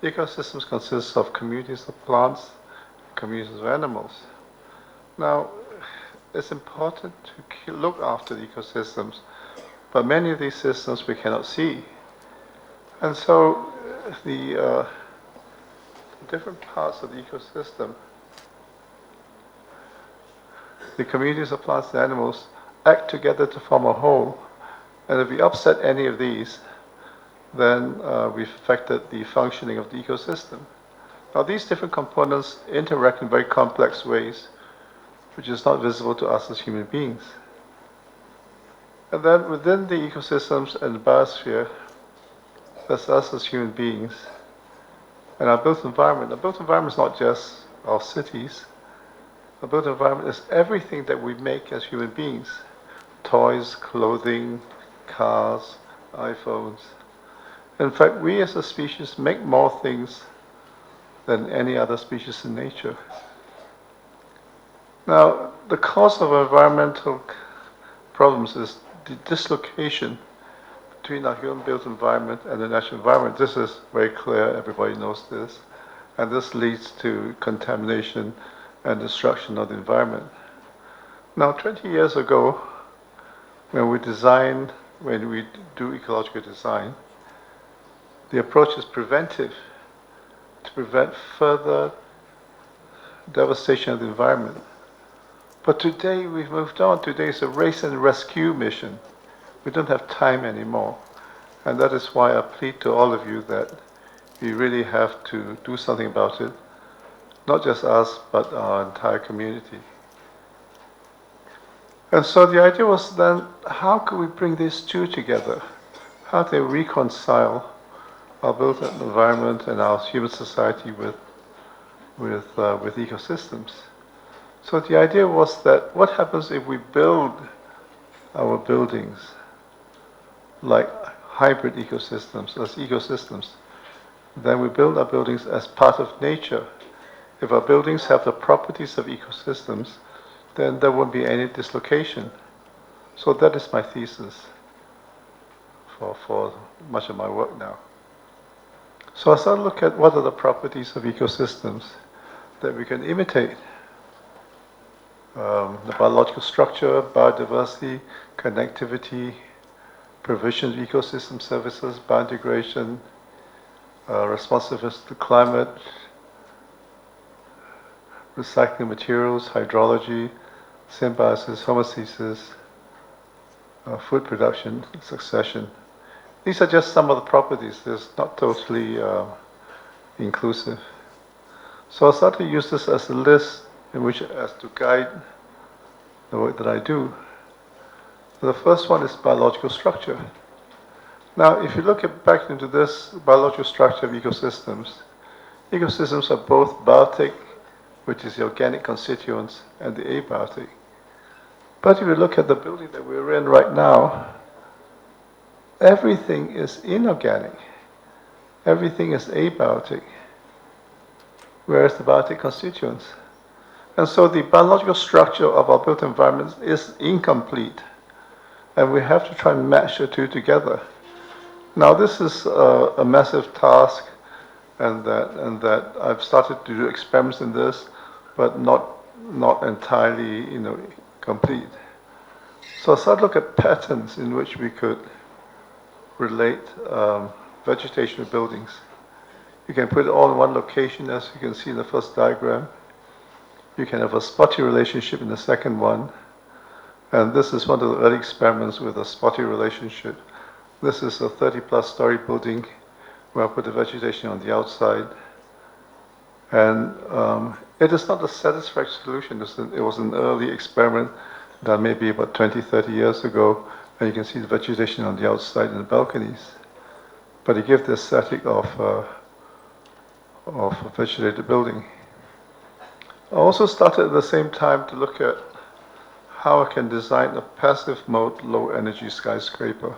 [SPEAKER 11] Ecosystems consist of communities of plants, communities of animals. Now, it's important to look after the ecosystems, but many of these systems we cannot see. And so the different parts of the ecosystem, the communities of plants and animals, act together to form a whole. And if we upset any of these, then we've affected the functioning of the ecosystem. Now, these different components interact in very complex ways, which is not visible to us as human beings. And then within the ecosystems and the biosphere, there's us as human beings. And our built environment. The built environment is not just our cities. The built environment is everything that we make as human beings. Toys, clothing, cars, iPhones. In fact, we as a species make more things than any other species in nature. Now, the cause of environmental problems is the dislocation between our human-built environment and the natural environment. This is very clear, everybody knows this. And this leads to contamination and destruction of the environment. Now, 20 years ago, when we do ecological design, the approach is preventive, to prevent further devastation of the environment. But today we've moved on. Today is a race and rescue mission. We don't have time anymore. And that is why I plead to all of you that we really have to do something about it. Not just us, but our entire community. And so the idea was then, how could we bring these two together? How do they reconcile our built environment and our human society with ecosystems? So the idea was that what happens if we build our buildings like hybrid ecosystems, as ecosystems? Then we build our buildings as part of nature. If our buildings have the properties of ecosystems, then there won't be any dislocation. So that is my thesis for much of my work now. So I started to look at what are the properties of ecosystems that we can imitate. The biological structure, biodiversity, connectivity, provision of ecosystem services, biointegration, responsiveness to climate, recycling materials, hydrology, symbiosis, homeostasis, food production, succession. These are just some of the properties. It's not totally inclusive. So I started to use this as a list in which as to guide the work that I do. The first one is biological structure. Now, if you look back into this biological structure of ecosystems, ecosystems are both biotic, which is the organic constituents, and the abiotic. But if you look at the building that we're in right now, everything is inorganic. Everything is abiotic. Whereas the biotic constituents. And so the biological structure of our built environment is incomplete. And we have to try and match the two together. Now this is a massive task, and that I've started to do experiments in this, but not entirely, complete. So I started to look at patterns in which we could relate vegetation with buildings. You can put it all in one location, as you can see in the first diagram. You can have a spotty relationship in the second one. And this is one of the early experiments with a spotty relationship. This is a 30-plus story building where I put the vegetation on the outside. And it is not a satisfactory solution. It was an early experiment done maybe about 20, 30 years ago. And you can see the vegetation on the outside in the balconies. But it gives the aesthetic of a vegetated building. I also started at the same time to look at how I can design a passive mode, low energy skyscraper.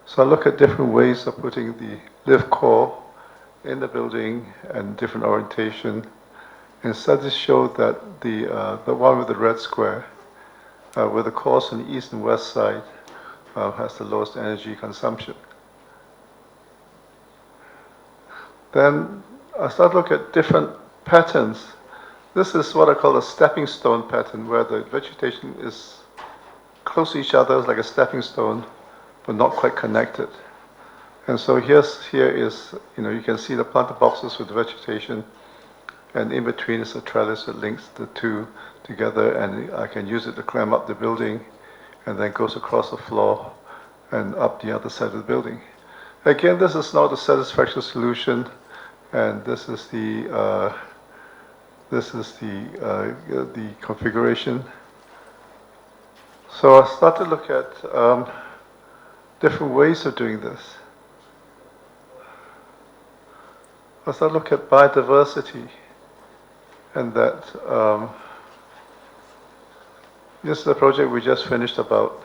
[SPEAKER 11] So I look at different ways of putting the lift core in the building and different orientation. And studies show that the one with the red square, with the cores on the east and west side, has the lowest energy consumption. Then I start to look at different patterns. This is what I call a stepping stone pattern, where the vegetation is close to each other, like a stepping stone, but not quite connected. And so here is, you can see the planter boxes with vegetation, and in between is a trellis that links the two together, and I can use it to climb up the building, and then goes across the floor and up the other side of the building. Again, this is not a satisfactory solution, and this is the configuration. So I start to look at different ways of doing this. I start to look at biodiversity, and that this is a project we just finished about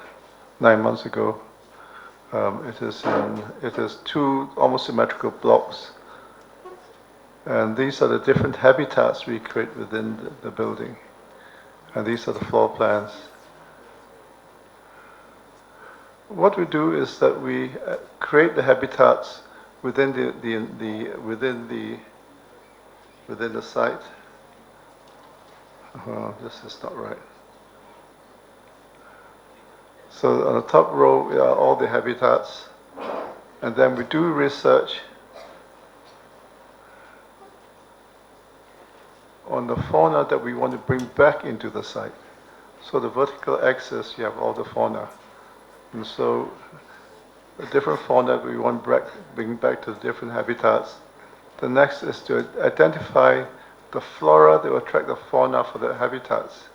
[SPEAKER 11] 9 months ago. It is two almost symmetrical blocks, and these are the different habitats we create within the building, and these are the floor plans. What we do is that we create the habitats within the site. This is not right. So on the top row are all the habitats, and then we do research on the fauna that we want to bring back into the site. So the vertical axis, you have all the fauna. And so the different fauna we want to bring back to the different habitats. The next is to identify the flora that will attract the fauna for the habitats.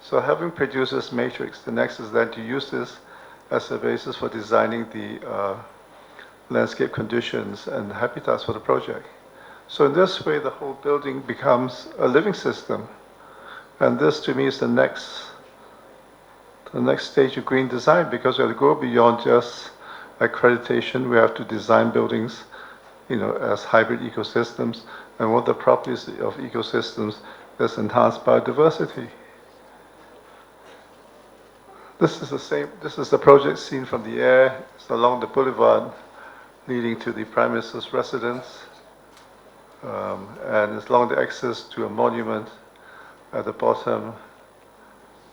[SPEAKER 11] So having produced this matrix, the next is then to use this as a basis for designing the landscape conditions and habitats for the project. So in this way, the whole building becomes a living system. And this, to me, is the next stage of green design, because we have to go beyond just accreditation. We have to design buildings, as hybrid ecosystems. And one of the properties of ecosystems is enhanced biodiversity. This is the project seen from the air. It's along the boulevard leading to the Prime Minister's residence. And it's along the access to a monument at the bottom.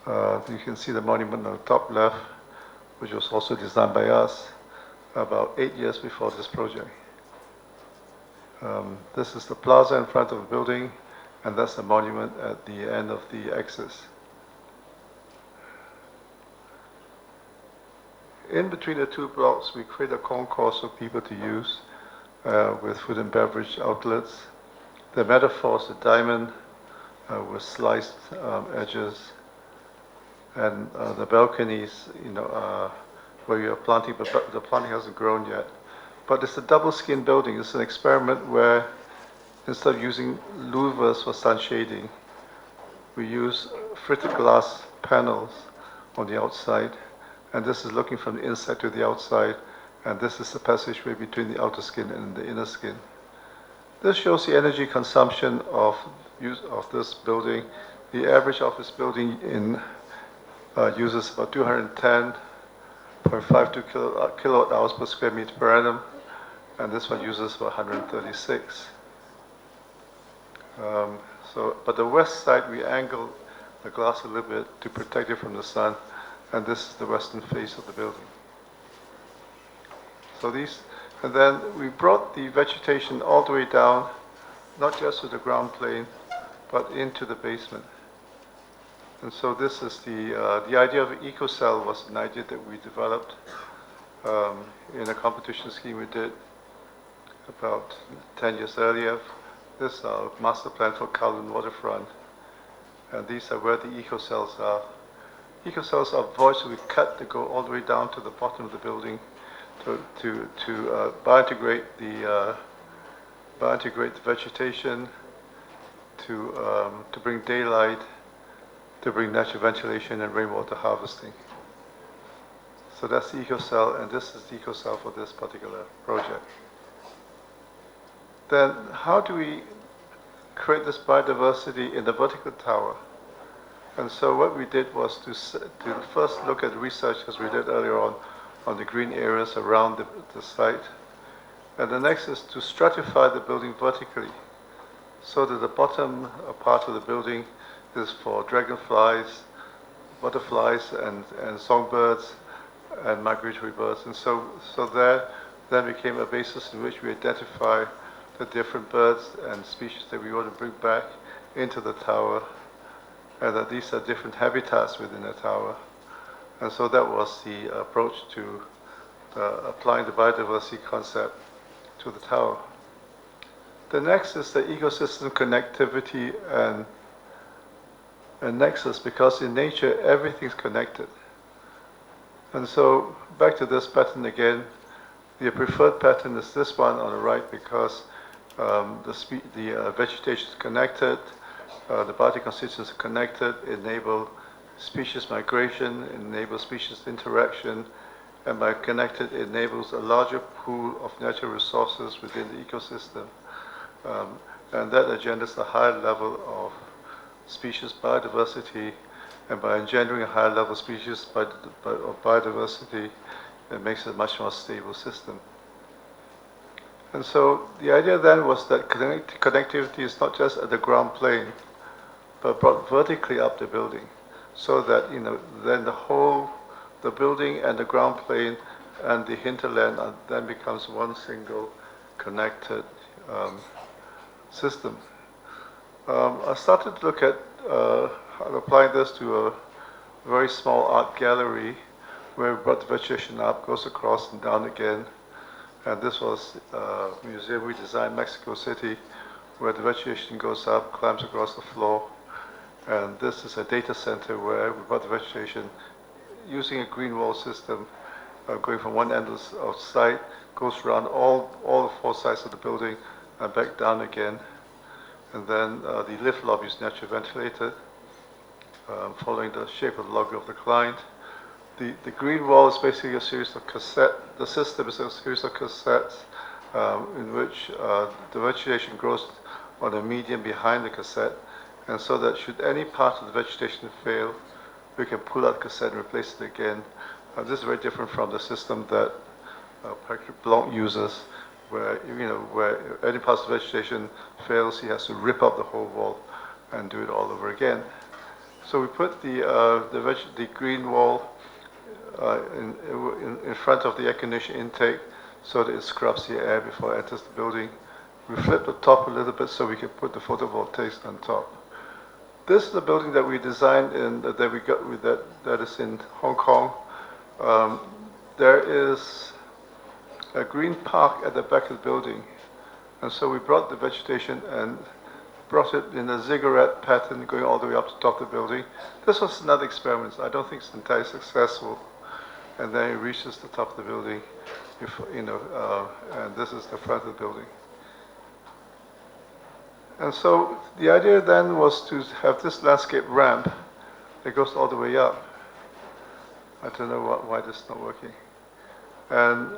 [SPEAKER 11] You can see the monument on the top left, which was also designed by us about 8 years before this project. This is the plaza in front of the building, and that's the monument at the end of the axis. In between the two blocks, we create a concourse for people to use with food and beverage outlets. The metaphor is a diamond with sliced edges, and the balconies, where you are planting, but the planting hasn't grown yet. But it's a double skin building. It's an experiment where instead of using louvers for sun shading, we use fritted glass panels on the outside. And this is looking from the inside to the outside, and this is the passageway between the outer skin and the inner skin. This shows the energy consumption of this building. The average office building uses about 210.52 kilowatt hours per square meter per annum, and this one uses about 136. But the west side, we angle the glass a little bit to protect it from the sun. And this is the western face of the building. And then we brought the vegetation all the way down, not just to the ground plane, but into the basement. And so this is the idea of EcoCell was an idea that we developed in a competition scheme we did about 10 years earlier. This is our master plan for Kowloon Waterfront. And these are where the EcoCells are. EcoCells are voids we cut to go all the way down to the bottom of the building to biointegrate the vegetation, to bring daylight, to bring natural ventilation and rainwater harvesting. So that's the EcoCell, and this is the EcoCell for this particular project. Then how do we create this biodiversity in the vertical tower? And so what we did was to first look at research, as we did earlier on the green areas around the site. And the next is to stratify the building vertically, so that the bottom part of the building is for dragonflies, butterflies, and songbirds, and migratory birds. And so there then became a basis in which we identify the different birds and species that we want to bring back into the tower, and that these are different habitats within the tower. And so that was the approach to applying the biodiversity concept to the tower. The next is the ecosystem connectivity and nexus, because in nature everything's connected. And so back to this pattern again, the preferred pattern is this one on the right, because the vegetation is connected, the biotic constituents are connected, enable species migration, enable species interaction, and by connected it enables a larger pool of natural resources within the ecosystem. And that engenders a higher level of species biodiversity, and by engendering a higher level of species of biodiversity, it makes it a much more stable system. And so the idea then was that connectivity is not just at the ground plane, but brought vertically up the building, so that then the building and the ground plane and the hinterland then becomes one single connected system. I started to look at applying this to a very small art gallery where we brought the vegetation up, goes across and down again. And this was a museum we designed in Mexico City, where the vegetation goes up, climbs across the floor. And this is a data center where we brought the vegetation using a green wall system, going from one end of the site, goes around all the four sides of the building and back down again. And then the lift lobby is naturally ventilated, following the shape of the lobby of the client. The green wall is basically a series of the system is a series of cassettes in which the vegetation grows on a median behind the cassette, and so that should any part of the vegetation fail, we can pull out the cassette and replace it again. This is very different from the system that Patrick Blanc uses, where where any part of the vegetation fails, he has to rip up the whole wall and do it all over again. So we put the green wall in front of the air conditioning intake, so that it scrubs the air before it enters the building. We flip the top a little bit so we can put the photovoltaics on top. This is the building that we designed that we got with that is in Hong Kong. There is a green park at the back of the building, and so we brought the vegetation and brought it in a ziggurat pattern going all the way up to the top of the building. This was another experiment. I don't think it's entirely successful. And then it reaches the top of the building, and this is the front of the building. And so the idea then was to have this landscape ramp that goes all the way up. I don't know why this is not working. And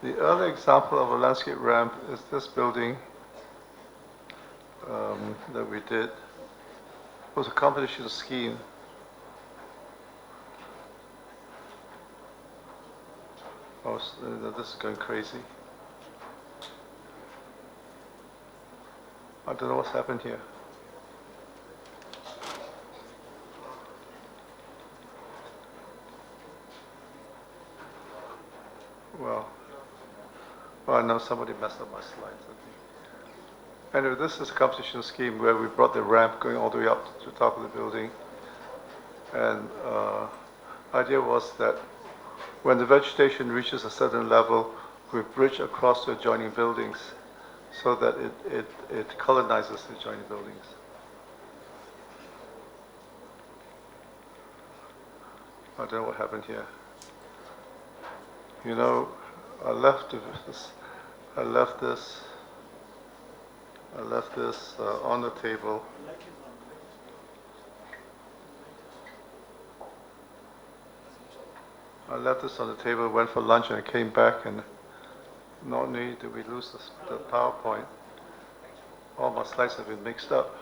[SPEAKER 11] the other example of a landscape ramp is this building that we did. It was a competition scheme. Oh, this is going crazy. I don't know what's happened here. Well, I know somebody messed up my slides, I think. Anyway, this is a competition scheme where we brought the ramp going all the way up to the top of the building. And idea was that when the vegetation reaches a certain level, we bridge across to adjoining buildings so that it colonizes the adjoining buildings. I don't know what happened here. I left this on the table. I left this on the table, went for lunch, and I came back, and not only did we lose the PowerPoint, all my slides have been mixed up.